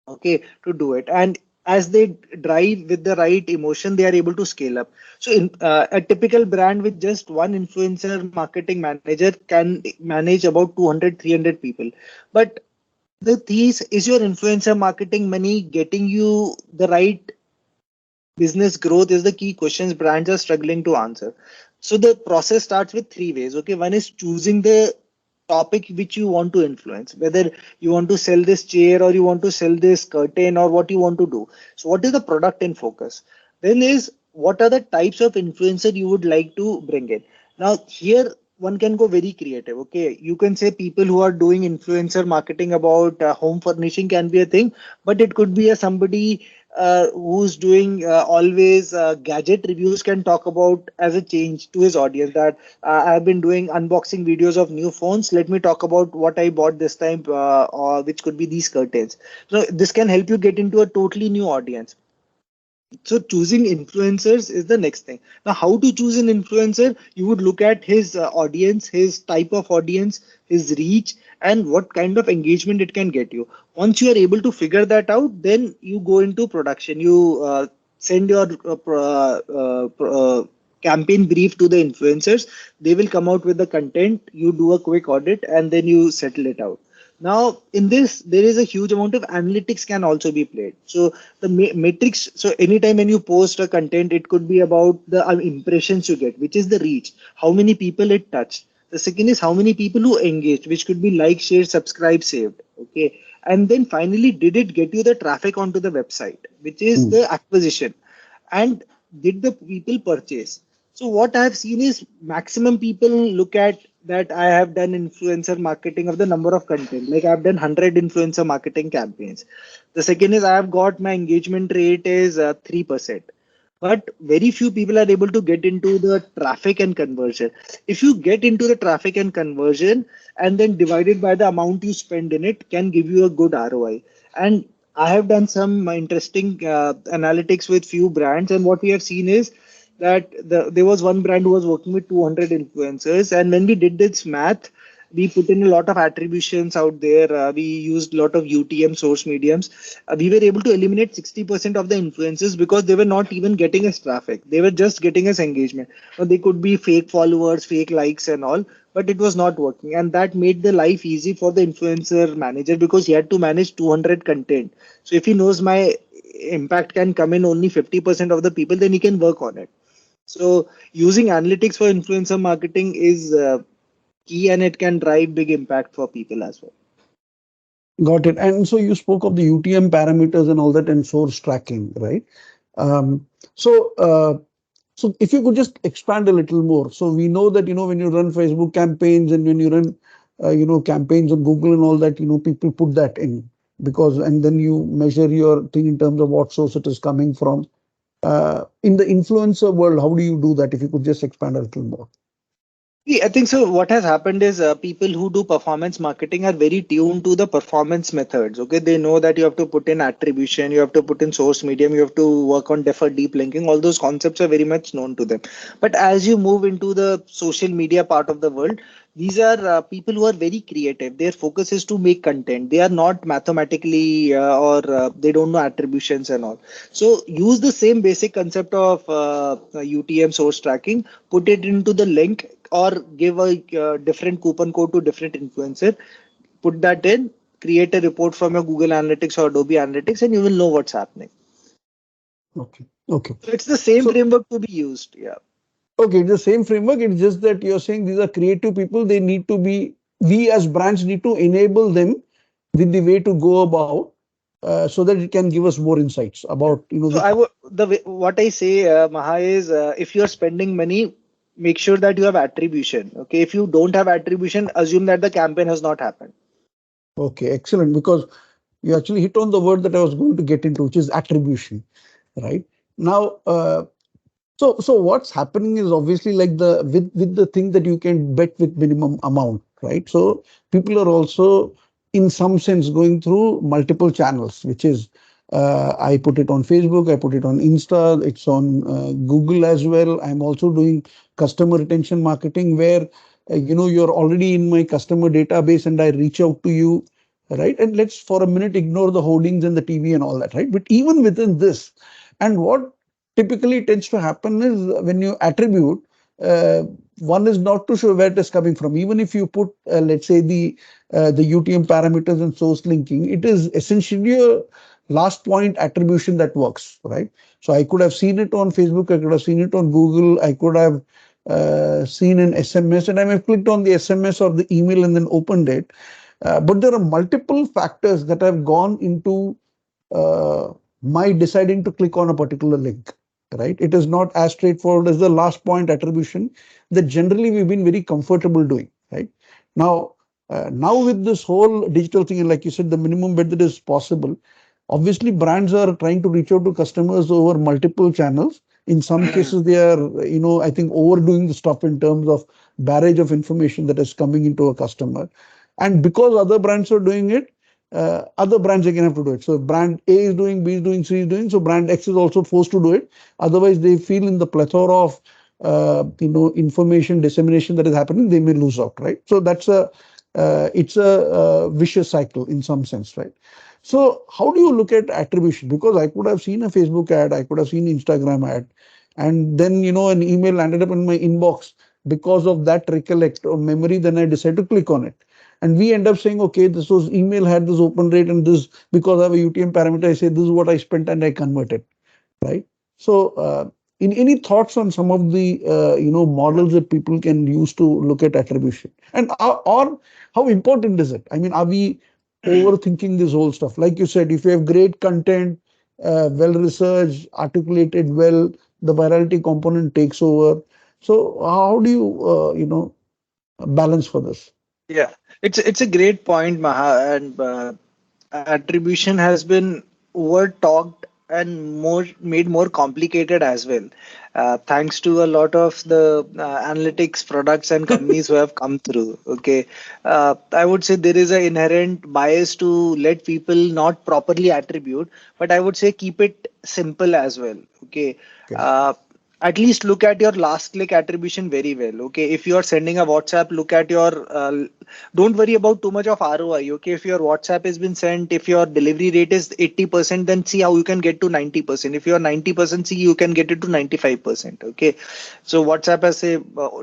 okay, to do it. And as they drive with the right emotion, they are able to scale up. So in a typical brand with just one influencer marketing manager can manage about 200, 300 people. But the thing is your influencer marketing money getting you the right business growth, is the key questions brands are struggling to answer. So the process starts with three ways. Okay, one is choosing the topic which you want to influence, whether you want to sell this chair or you want to sell this curtain or what you want to do. So what is the product in focus? Then is what are the types of influencer you would like to bring in. Now here one can go very creative. Okay, you can say people who are doing influencer marketing about home furnishing can be a thing, but it could be a somebody who's doing always gadget reviews can talk about as a change to his audience that I've been doing unboxing videos of new phones. Let me talk about what I bought this time, or which could be these curtains. So this can help you get into a totally new audience. So choosing influencers is the next thing. Now, how to choose an influencer? You would look at his audience, his type of audience, his reach, and what kind of engagement it can get you. Once you are able to figure that out, then you go into production. You send your campaign brief to the influencers. They will come out with the content. You do a quick audit, and then you settle it out. Now, in this, there is a huge amount of analytics can also be played. So the metrics. So anytime when you post a content, it could be about the impressions you get, which is the reach, how many people it touched. The second is how many people who engaged, which could be like, share, subscribe, saved. Okay, and then finally, did it get you the traffic onto the website, which is Mm, the acquisition, and did the people purchase? So what I have seen is maximum people look at that I have done influencer marketing of the number of content. Like I've done 100 influencer marketing campaigns. The second is I have got my engagement rate is 3%. But very few people are able to get into the traffic and conversion. If you get into the traffic and conversion and then divided by the amount you spend in it can give you a good ROI. And I have done some interesting analytics with few brands, and what we have seen is that there was one brand who was working with 200 influencers, and when we did this math, We put in a lot of attributions out there. We used a lot of UTM source mediums. We were able to eliminate 60% of the influences because they were not even getting us traffic. They were just getting us engagement. Now, they could be fake followers, fake likes, and all, but it was not working. And that made the life easy for the influencer manager because he had to manage 200 content. So if he knows my impact can come in only 50% of the people, then he can work on it. So using analytics for influencer marketing is key, and it can drive big impact for people as well. Got it. And so you spoke of the UTM parameters and all that and source tracking, right? Um, so, so if you could just expand a little more. So we know that, when you run Facebook campaigns and when you run, campaigns on Google and all that, people put that in because, and then you measure your thing in terms of what source it is coming from. In the influencer world, how do you do that? If you could just expand a little more. I think so. What has happened is people who do performance marketing are very tuned to the performance methods. Okay, they know that you have to put in attribution, you have to put in source medium, you have to work on deferred deep linking. All those concepts are very much known to them. But as you move into the social media part of the world, these are people who are very creative. Their focus is to make content. They are not mathematically or they don't know attributions and all. So use the same basic concept of UTM source tracking, put it into the link or give a different coupon code to different influencer, put that in, create a report from your Google Analytics or Adobe Analytics, and you will know what's happening. Okay. Okay. So it's the same So, framework to be used. Yeah. okay, it's the same framework. It's just that you're saying these are creative people. They need to be, we as brands need to enable them with the way to go about so that it can give us more insights about, So the. I would what I say, Maha, is if you are spending money, make sure that you have attribution. Okay, if you don't have attribution, assume that the campaign has not happened. Okay, excellent. Because you actually hit on the word that I was going to get into, which is attribution, right? Now, so what's happening is obviously like the with the thing that you can bet with minimum amount, right? So people are also in some sense going through multiple channels, which is I put it on Facebook, I put it on Insta, it's on Google as well. I'm also doing customer retention marketing where you're already in my customer database and I reach out to you, right? And let's for a minute ignore the holdings and the TV and all that, right? But even within this, and what typically tends to happen is when you attribute, uh, one is not to show where it is coming from. Even if you put, let's say, the UTM parameters and source linking, it is essentially a last point attribution that works, right? So I could have seen it on Facebook, I could have seen it on Google, I could have seen an SMS, and I may have clicked on the SMS or the email and then opened it. But there are multiple factors that have gone into uh, my deciding to click on a particular link, right? It is not as straightforward as the last point attribution that generally we've been very comfortable doing, right? Now, now with this whole digital thing, and like you said, the minimum bet that is possible, obviously brands are trying to reach out to customers over multiple channels. In some cases, they are, I think overdoing the stuff in terms of barrage of information that is coming into a customer. And because other brands are doing it, other brands again have to do it. So brand A is doing, B is doing, C is doing. So brand X is also forced to do it. Otherwise, they feel in the plethora of information dissemination that is happening, they may lose out, right? So that's a it's a vicious cycle in some sense, right? So how do you look at attribution? Because I could have seen a Facebook ad, I could have seen Instagram ad, and then an email landed up in my inbox because of that recollect or memory. Then I decide to click on it, and we end up saying, okay, this was email had this open rate, and this because I have a UTM parameter, I say this is what I spent and I converted, right? So, in any thoughts on some of the models that people can use to look at attribution, and or how important is it? I mean, are we overthinking this whole stuff? Like you said, if you have great content, well researched, articulated well, the virality component takes over. So, how do you balance for this? Yeah, it's a great point, Maha, and attribution has been over talked and more made more complicated as well. Thanks to a lot of the analytics products and companies who have come through. Okay, I would say there is an inherent bias to let people not properly attribute, but I would say keep it simple as well. Okay. Okay. Uh, at least look at your last click attribution very well. Okay, if you are sending a WhatsApp, look at your don't worry about too much of ROI. Okay, if your WhatsApp has been sent, if your delivery rate is 80%, then see how you can get to 90%. If you are 90%, see you can get it to 95%. Okay, so WhatsApp has a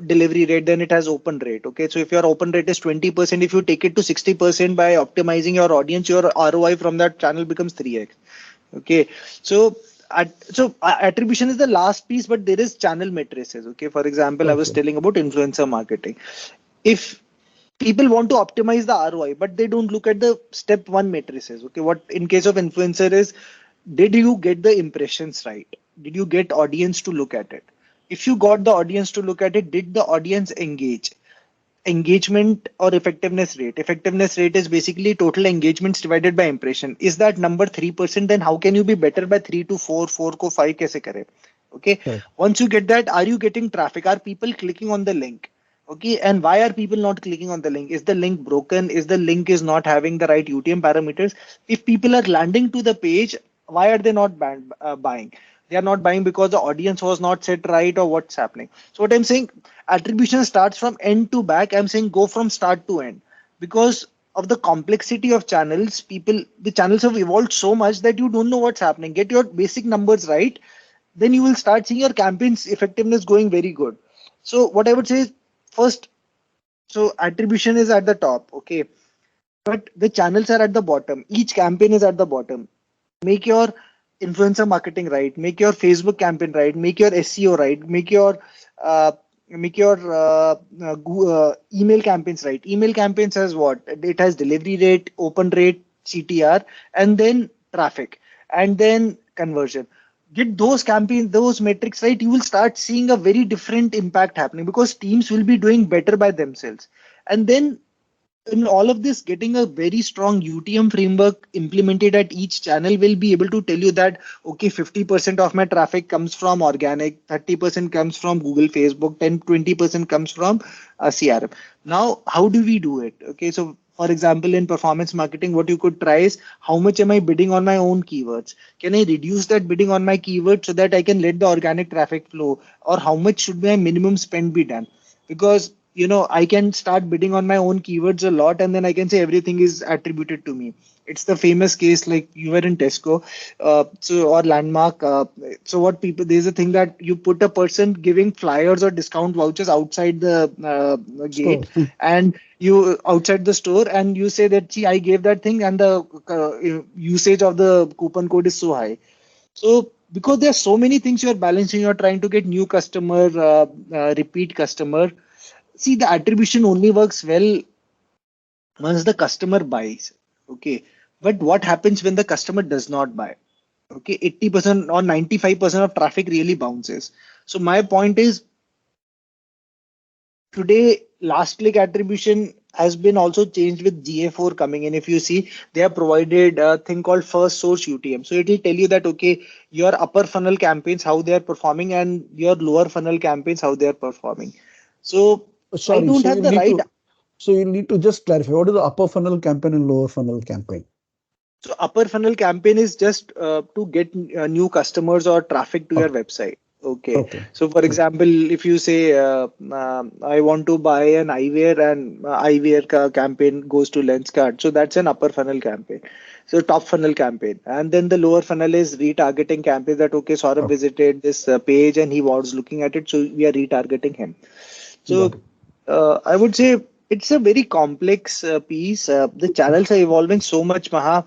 delivery rate, then it has open rate. Okay, so if your open rate is 20%, if you take it to 60% by optimizing your audience, your ROI from that channel becomes 3x. Okay, so attribution is the last piece, but there is channel matrices. Okay, for example, I was Okay. telling about influencer marketing. If people want to optimize the ROI, but they don't look at the step one matrices. Okay, what in case of influencer is, did you get the impressions right? Did you get audience to look at it? If you got the audience to look at it, did the audience engage? Engagement or effectiveness rate. Effectiveness rate is basically total engagements divided by impression. Is that number 3%? Then how can you be better by 3 to 4, 4 ko 5 kaise kare? Okay. Correct. Once you get that, are you getting traffic? Are people clicking on the link? Okay. And why are people not clicking on the link? Is the link broken? Is the link is not having the right UTM parameters? If people are landing to the page, why are they not buying? They are not buying because the audience was not set right, or what's happening. So what I'm saying, attribution starts from end to back. I'm saying go from start to end, because of the complexity of channels. The channels have evolved so much that you don't know what's happening. Get your basic numbers right, then you will start seeing your campaign's effectiveness going very good. So what I would say is, first, so attribution is at the top. Okay, but the channels are at the bottom. Each campaign is at the bottom. Make your influencer marketing right, make your Facebook campaign right, make your SEO right, uh, make your email campaigns right. Email campaigns has what? It has delivery rate, open rate, CTR, and then traffic, and then conversion. Get those campaigns, those metrics right, you will start seeing a very different impact happening, because teams will be doing better by themselves. And then in all of this, getting a very strong UTM framework implemented at each channel will be able to tell you that, okay, 50% of my traffic comes from organic, 30% comes from Google, Facebook, 10-20% comes from CRM. Now, how do we do it? Okay, so for example, in performance marketing, what you could try is, how much am I bidding on my own keywords? Can I reduce that bidding on my keywords so that I can let the organic traffic flow? Or how much should my minimum spend be done? Because I can start bidding on my own keywords a lot, and then I can say everything is attributed to me. It's the famous case, like you were in Tesco, or Landmark. So what people, there's a thing that you put a person giving flyers or discount vouchers outside the Store. gate, and you outside the store, and you say that, see, I gave that thing, and the usage of the coupon code is so high. So because there are so many things you're balancing, you're trying to get new customer, repeat customer. See, the attribution only works well once the customer buys. Okay. But what happens when the customer does not buy? Okay. 80% or 95% of traffic really bounces. So my point is, today, last click attribution has been also changed with GA4 coming in. If you see, they have provided a thing called first source UTM. So it will tell you that, okay, your upper funnel campaigns, how they are performing, and your lower funnel campaigns, how they are performing. So I Sorry. don't have the right. So you need to just clarify what is the upper funnel campaign and lower funnel campaign. So upper funnel campaign is just to get new customers or traffic to your Okay. website. Okay. Okay. So for Okay. example, if you say I want to buy an eyewear, and eyewear campaign goes to Lenskart, so that's an upper funnel campaign. So top funnel campaign, and then the lower funnel is retargeting campaign, that, okay, Saurabh Okay. visited this page and he was looking at it, so we are retargeting him. So Got it. I would say it's a very complex piece. The channels are evolving so much, Maha.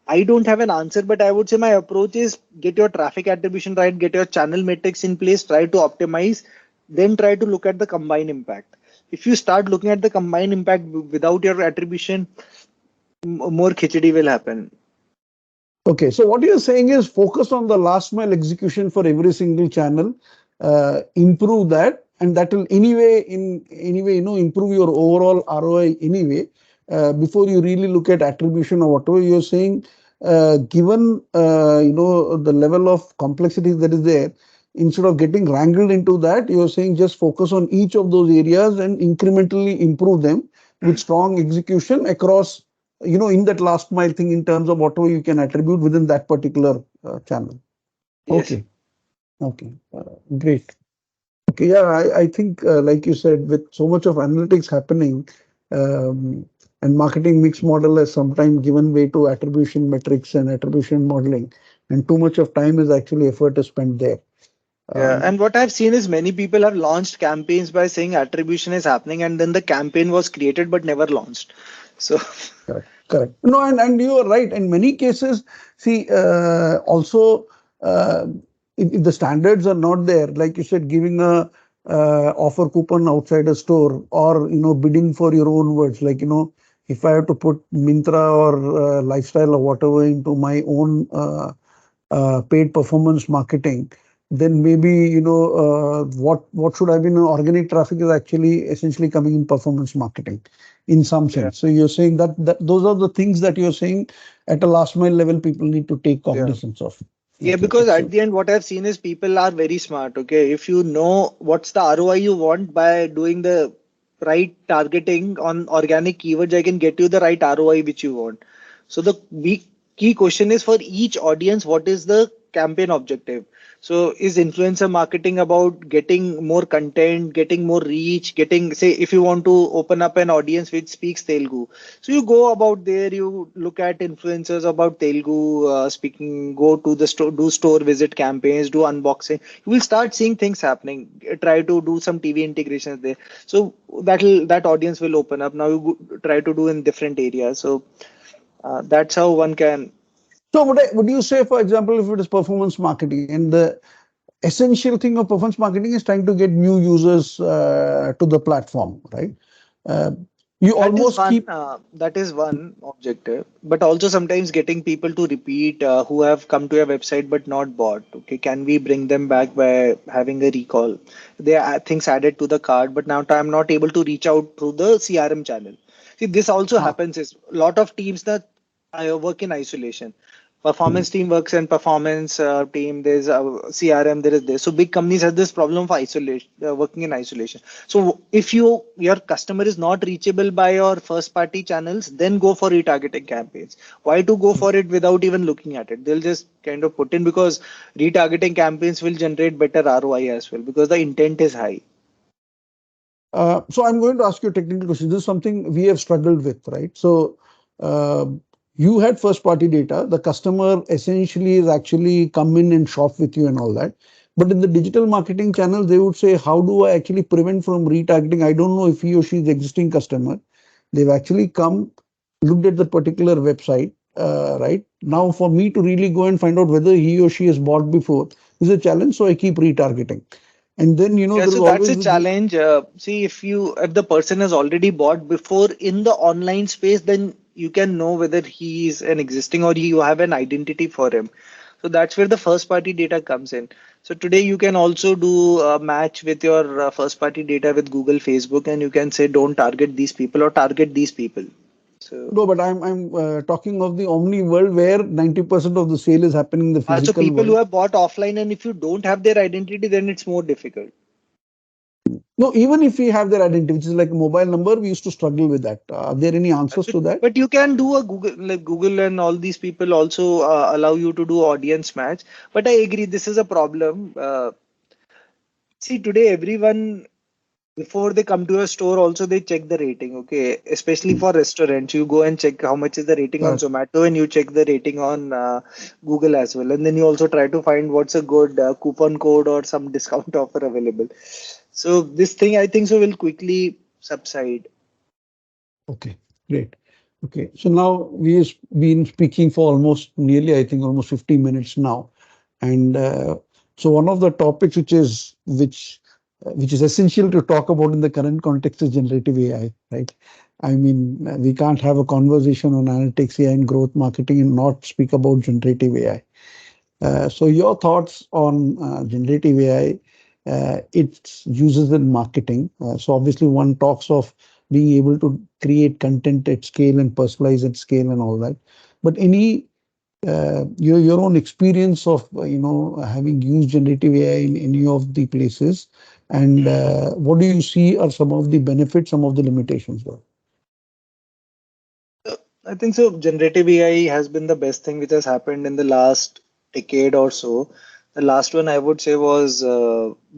I don't have an answer, but I would say my approach is, get your traffic attribution right, get your channel metrics in place, try to optimize, then try to look at the combined impact. If you start looking at the combined impact without your attribution, more khichdi will happen. Okay, so what you're saying is focus on the last mile execution for every single channel, improve that, and that will anyway improve your overall ROI anyway. Before you really look at attribution or whatever you're saying, given the level of complexity that is there, instead of getting wrangled into that, you're saying just focus on each of those areas and incrementally improve them with strong execution across in that last mile thing in terms of whatever you can attribute within that particular channel. Yes. Okay. Okay, great. Okay, yeah, I think, like you said, with so much of analytics happening, um, and marketing mix model has sometimes given way to attribution metrics and attribution modeling, and too much of time is actually effort is spent there. Yeah, Um, and what I've seen is many people have launched campaigns by saying attribution is happening, and then the campaign was created but never launched. So, Correct, correct. No, and you are right. In many cases, see, also, uh, if the standards are not there, like you said, giving a offer coupon outside a store, or bidding for your own words, like if I have to put Mintra or lifestyle or whatever into my own paid performance marketing, then maybe what should have been organic traffic is actually essentially coming in performance marketing in some yeah, sense. So you're saying that those are the things that you're saying at a last mile level people need to take yeah. cognizance of. Yeah, Okay, because at excellent. the end, what I've seen is people are very smart. Okay, if you know what's the ROI you want by doing the right targeting on organic keywords, I can get you the right ROI which you want. So the key question is for each audience, what is the campaign objective? So is influencer marketing about getting more content, getting more reach, getting, say, if you want to open up an audience which speaks Telugu, so you go about there, you look at influencers about Telugu speaking, go to the store, do store visit campaigns, do unboxing. You will start seeing things happening. Try to do some TV integrations there. So that audience will open up. Now you try to do in different areas. So that's how one can. So would you say, for example, if it is performance marketing, and the essential thing of performance marketing is trying to get new users to the platform, right? uh, you almost keep. That is one objective, but also sometimes getting people to repeat who have come to your website but not bought. Okay, can we bring them back by having a recall? They are things added to the card, but now I'm not able to reach out through the CRM channel. See, this also Ah, happens is a lot of teams that work in isolation. hmm. Performance team works in performance team. There's CRM. There is this. So big companies have this problem of isolation, working in isolation. So if your customer is not reachable by your first party channels, then go for retargeting campaigns. Why to go for it without even looking at it? They'll just kind of put in because retargeting campaigns will generate better ROI as well because the intent is high. So I'm going to ask you a technical question. This is something we have struggled with, right? So uh, you had first party data. The customer essentially is actually come in and shop with you and all that. But in the digital marketing channel, they would say, how do I actually prevent from retargeting? I don't know if he or she is existing customer. They've actually come, looked at the particular website, right? Now, for me to really go and find out whether he or she has bought before is a challenge. So I keep retargeting. And then, Yeah, there so is that's always a this. challenge. See, if the person has already bought before in the online space, then you can know whether he is an existing or you have an identity for him. So that's where the first party data comes in. So today you can also do a match with your first party data with Google, Facebook, and you can say don't target these people or target these people. So No, but I'm talking of the Omni world where 90% of the sale is happening in the also physical people who world. have bought offline, and if you don't have their identity, then it's more difficult. No, even if we have their identity, which is like a mobile number, we used to struggle with that. Are there any answers So, to that? but you can do a Google, like Google and all these people also allow you to do audience match. But I agree, this is a problem. See, today everyone before they come to a store, also they check the rating. Okay, especially for restaurants, you go and check how much is the rating on Correct. Zomato, and you check the rating on Google as well. And then you also try to find what's a good coupon code or some discount offer available. So this thing, I think, so will quickly subside. Okay, great. Okay, so now we've been speaking for almost nearly, I think, almost 50 minutes now. And so one of the topics which is essential to talk about in the current context is generative AI, right? I mean, we can't have a conversation on analytics, AI, and growth marketing and not speak about generative AI. So your thoughts on generative AI, its uses in marketing. So obviously one talks of being able to create content at scale and personalize at scale and all that. But any your own experience of having used generative AI in any of the places, and what do you see are some of the benefits, some of the limitations though? I think so. Generative AI has been the best thing which has happened in the last decade or so. The last one I would say was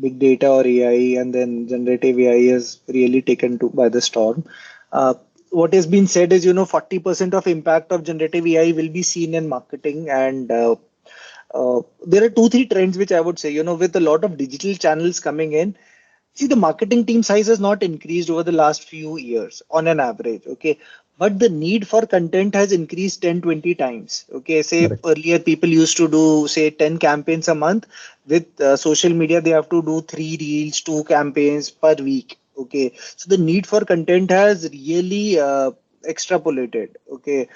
big data or AI, and then generative AI has really taken to by the storm. Uh, what has been said is, 40% of impact of generative AI will be seen in marketing, and there are two, three trends which I would say, with a lot of digital channels coming in. See, the marketing team size has not increased over the last few years on an average, okay? But the need for content has increased 10, 20 times. Okay, say Correct. earlier people used to do, say, 10 campaigns a month. With social media, they have to do three reels, two campaigns per week. Okay, so the need for content has really extrapolated. Okay,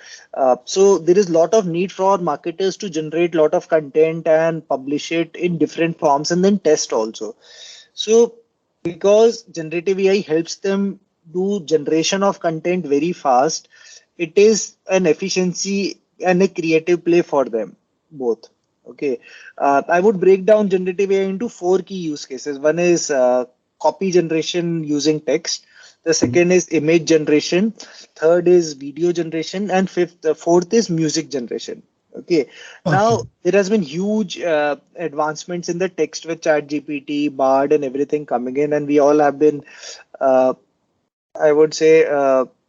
so there is a lot of need for marketers to generate a lot of content and publish it in different forms and then test also. So because generative AI helps them do generation of content very fast, it is an efficiency and a creative play for them both. Okay, I would break down generative AI into four key use cases. One is copy generation using text. The Mhm. second is image generation. Third is video generation, and fourth is music generation. Okay, now Okay. there has been huge advancements in the text with ChatGPT, Bard, and everything coming in, and we all have been, uh, I would say,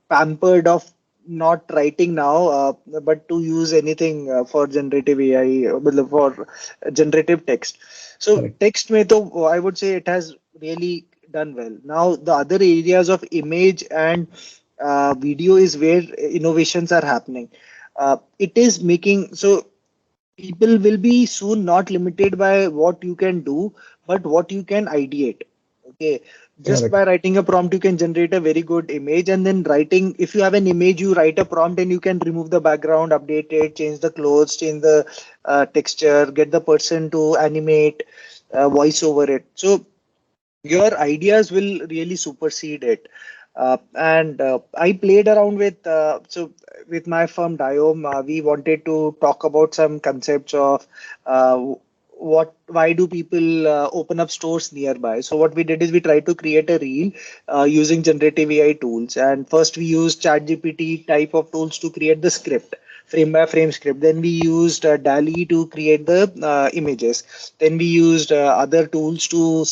pampered of not writing now, but to use anything for generative AI, for generative text. So Correct. text mein to, I would say it has really done well. Now the other areas of image and video is where innovations are happening. It is making so people will be soon not limited by what you can do, but what you can ideate. Okay, just Correct. by writing a prompt, you can generate a very good image. And then writing, if you have an image, you write a prompt and you can remove the background, update it, change the clothes, change the texture, get the person to animate, voice over it. So your ideas will really supersede it. And I played around with with my firm DAiOM. We wanted to talk about some concepts of what why do people open up stores nearby. So what we did is we tried to create a reel using generative AI tools. And first we used ChatGPT type of tools to create the script, frame by frame script. Then we used DALI to create the images. Then we used other tools to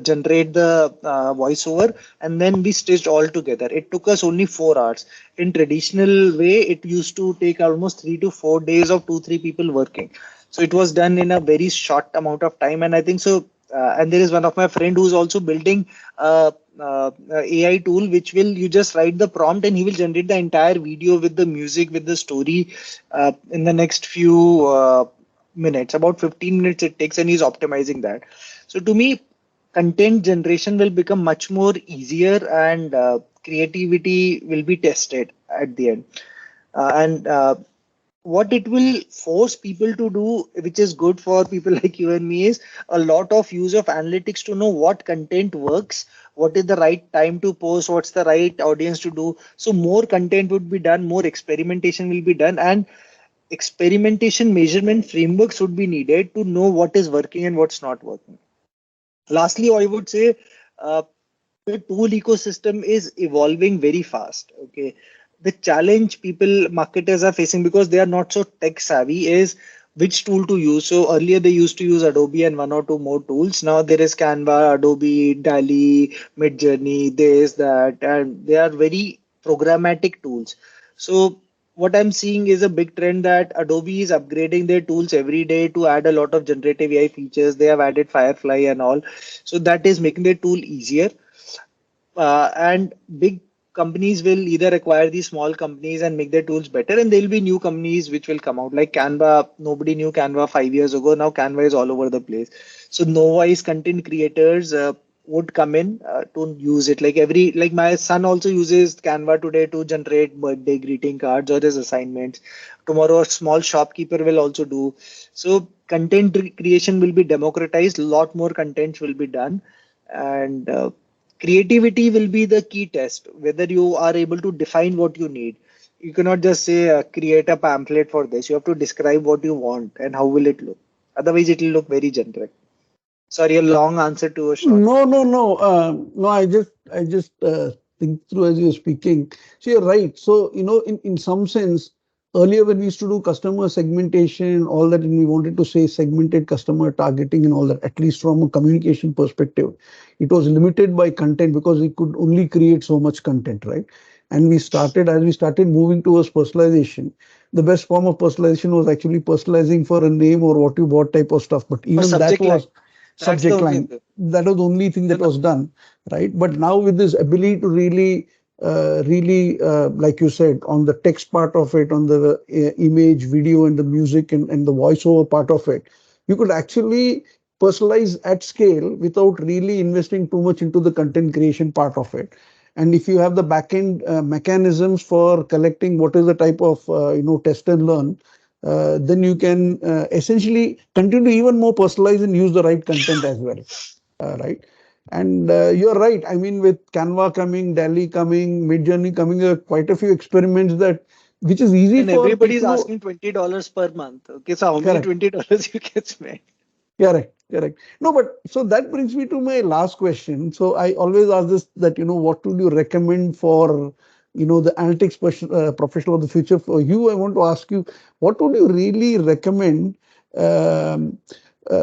generate the voiceover, and then we stitched all together. It took us only 4 hours. In traditional way, it used to take almost 3 to 4 days of two, three people working. So it was done in a very short amount of time, and I think so. And there is one of my friend who's also building AI tool, which will you just write the prompt and he will generate the entire video with the music, with the story in the next few minutes. About 15 minutes it takes, and he's optimizing that. So to me, content generation will become much more easier, and creativity will be tested at the end. And what it will force people to do, which is good for people like you and me, is a lot of use of analytics to know what content works, what is the right time to post, what's the right audience to do. So more content would be done, more experimentation will be done, and experimentation measurement frameworks would be needed to know what is working and what's not working. Lastly, I would say uh, the tool ecosystem is evolving very fast. Okay, the challenge people marketers are facing, because they are not so tech savvy, is which tool to use. So earlier they used to use Adobe and one or two more tools. Now there is Canva, Adobe, Dali, Midjourney, this, that, and they are very programmatic tools. So what I'm seeing is a big trend that Adobe is upgrading their tools every day to add a lot of generative AI features. They have added Firefly and all. So that is making the tool easier. And big companies will either acquire these small companies and make their tools better, and there'll be new companies which will come out like Canva. Nobody knew Canva 5 years ago. Now Canva is all over the place. So Novice content creators would come in to use it. Like my son also uses Canva today to generate birthday greeting cards or his assignments. Tomorrow, a small shopkeeper will also do. So content creation will be democratized. A lot more content will be done, and creativity will be the key test, whether you are able to define what you need. You cannot just say create a pamphlet for this. You have to describe what you want and how will it look. Otherwise it will look very generic. Sorry, a long answer to a short. No, no, no. No, I just think through as you're speaking. So you're right. So, in some sense, earlier when we used to do customer segmentation, all that, and we wanted to say segmented customer targeting and all that, at least from a communication perspective, it was limited by content because we could only create so much content, right? And as we started moving towards personalization, the best form of personalization was actually personalizing for a name or what you bought type of stuff. But Or even that subject line. was That's the subject only line. thing. That was the only thing No, that no. was done, right? But now with this ability to like you said, on the text part of it, on the image, video, and the music and the voiceover part of it, you could actually personalize at scale without really investing too much into the content creation part of it. And if you have the backend mechanisms for collecting what is the type of test and learn, then you can essentially continue to even more personalize and use the right content as well, right? And you're right. I mean, with Canva coming, Dali coming, Midjourney coming, quite a few experiments that which is easy And for everybody is people who asking $20 per month. Okay, so how many correct. $20 you can spend? Correct, correct. No, but so that brings me to my last question. So I always ask this that, what would you recommend for, the analytics professional of the future? For you, I want to ask you, what would you really recommend um,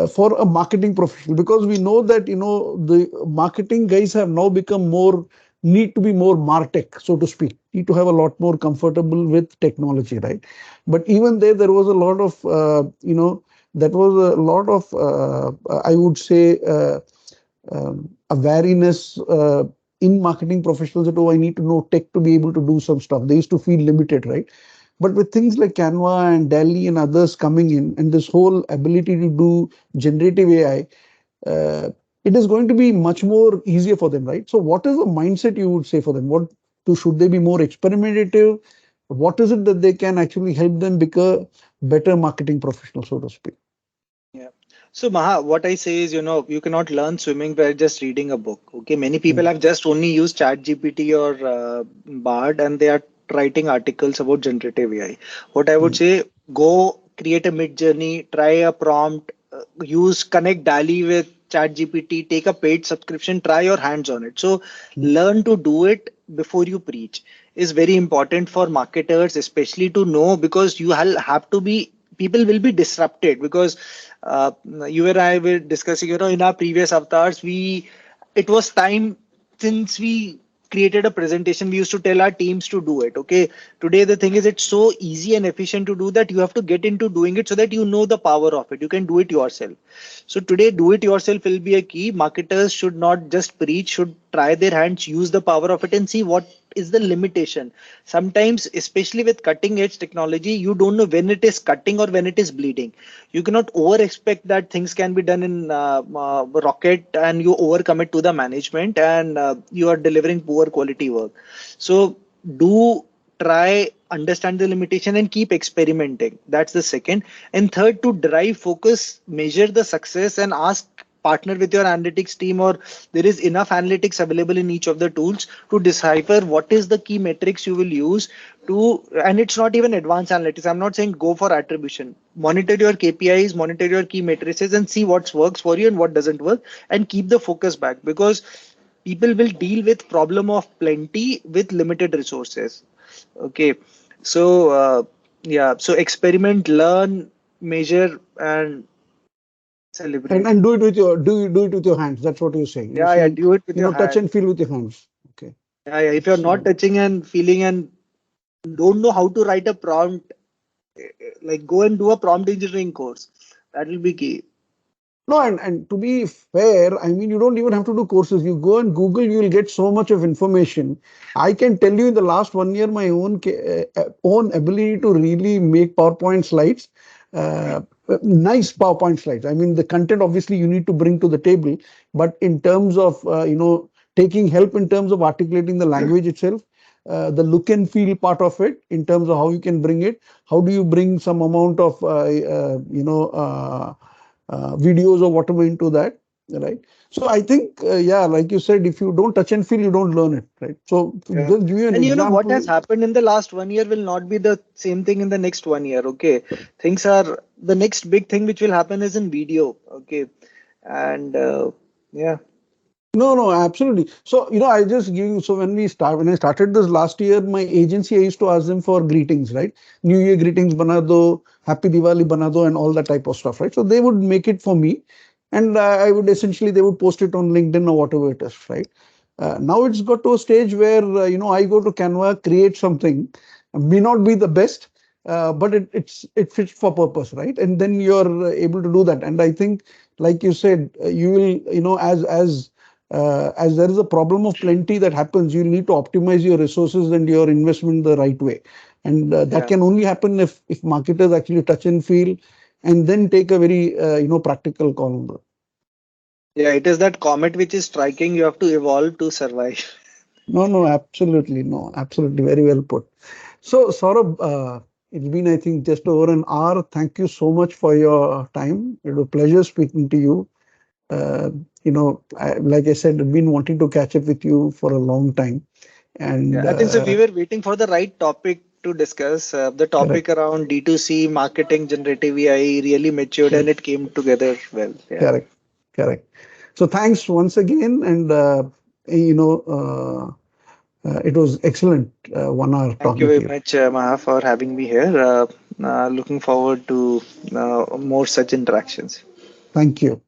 for a marketing professional? Because we know that, the marketing guys have now become need to be more martech, so to speak, need to have a lot more comfortable with technology, right? But even there was a lot of, that was a lot of, I would say, a wariness in marketing professionals that, oh, I need to know tech to be able to do some stuff. They used to feel limited, right? But with things like Canva and Dali and others coming in, and this whole ability to do generative AI, it is going to be much more easier for them, right? So, what is the mindset you would say for them? Should they be more experimentative? What is it that they can actually help them become better marketing professionals, so to speak? Yeah. So Maha, what I say is, you cannot learn swimming by just reading a book. Okay. Many people Mm, have just only used ChatGPT or Bard and they are writing articles about generative AI. What I would mm, say, go create a mid journey, try a prompt, use connect DALI with ChatGPT, take a paid subscription, try your hands on it. So mm, learn to do it before you preach is very important for marketers, especially to know because you have to be people will be disrupted because uh, you and I were discussing, in our previous avatars, it was time since we created a presentation, we used to tell our teams to do it. Okay. Today, the thing is, it's so easy and efficient to do that you have to get into doing it so that you know the power of it. You can do it yourself. So today, do it yourself will be a key. Marketers should not just preach, should try their hands, use the power of it and see what is the limitation. Sometimes, especially with cutting edge technology, you don't know when it is cutting or when it is bleeding. You cannot over expect that things can be done in rocket and you overcome it to the management and you are delivering poor quality work. So do try understand the limitation and keep experimenting. That's the second. And third, to drive focus, measure the success and ask partner with your analytics team or there is enough analytics available in each of the tools to decipher what is the key metrics you will use to, and it's not even advanced analytics. I'm not saying go for attribution. Monitor your KPIs, monitor your key matrices and see what works for you and what doesn't work and keep the focus back because people will deal with problem of plenty with limited resources. Okay. So yeah, so experiment, learn, measure and celebrate. and do it with your do it with your hands. That's what you're saying. You're Yeah, saying, do it with your touch hand. and feel with your hands. Okay. Yeah. If you're not So touching and feeling and don't know how to write a prompt, like go and do a prompt engineering course. That will be key. no, and to be fair, I mean, you don't even have to do courses. You go and Google, you will get so much of information. I can tell you in the last 1 year, my own ability to really make PowerPoint slides, uh, nice PowerPoint slides. I mean, the content obviously you need to bring to the table, but in terms of taking help in terms of articulating the language itself, the look and feel part of it, in terms of how you can bring it, how do you bring some amount of videos or whatever into that, right? So I think, yeah, like you said, if you don't touch and feel, you don't learn it, right? So Yeah. just give you an And what has example. happened in the last 1 year will not be the same thing in the next 1 year. Okay. Things are the next big thing which will happen is in video. Okay. And yeah. No, no, absolutely. So, I just give you, so when I started this last year, my agency, I used to ask them for greetings, right? New Year greetings, bana do, Happy Diwali, bana do, and all that type of stuff, right? So they would make it for me. And I would essentially, they would post it on LinkedIn or whatever it is, right? Now it's got to a stage where, I go to Canva, create something, may not be the best, but it fits for purpose, right? And then you're able to do that. And I think, like you said, you will, as there is a problem of plenty that happens, you need to optimize your resources and your investment the right way, and that Yeah. can only happen if marketers actually touch and feel, and then take a very practical call on that. Yeah, it is that comet which is striking. You have to evolve to survive. No, no, absolutely, no, absolutely, very well put. So, Saurabh, it's been, I think, just over an hour. Thank you so much for your time. It was a pleasure speaking to you. Uh, like I said, I've been wanting to catch up with you for a long time. Yeah, And I think so. We were waiting for the right topic to discuss. The correct, topic around D2C marketing, generative AI really matured and correct, it came together well. Yeah. correct, correct. So thanks once again, and it was excellent 1 hour Thank you talking to very you. much, Maha, for having me here. Looking forward to more such interactions. Thank you.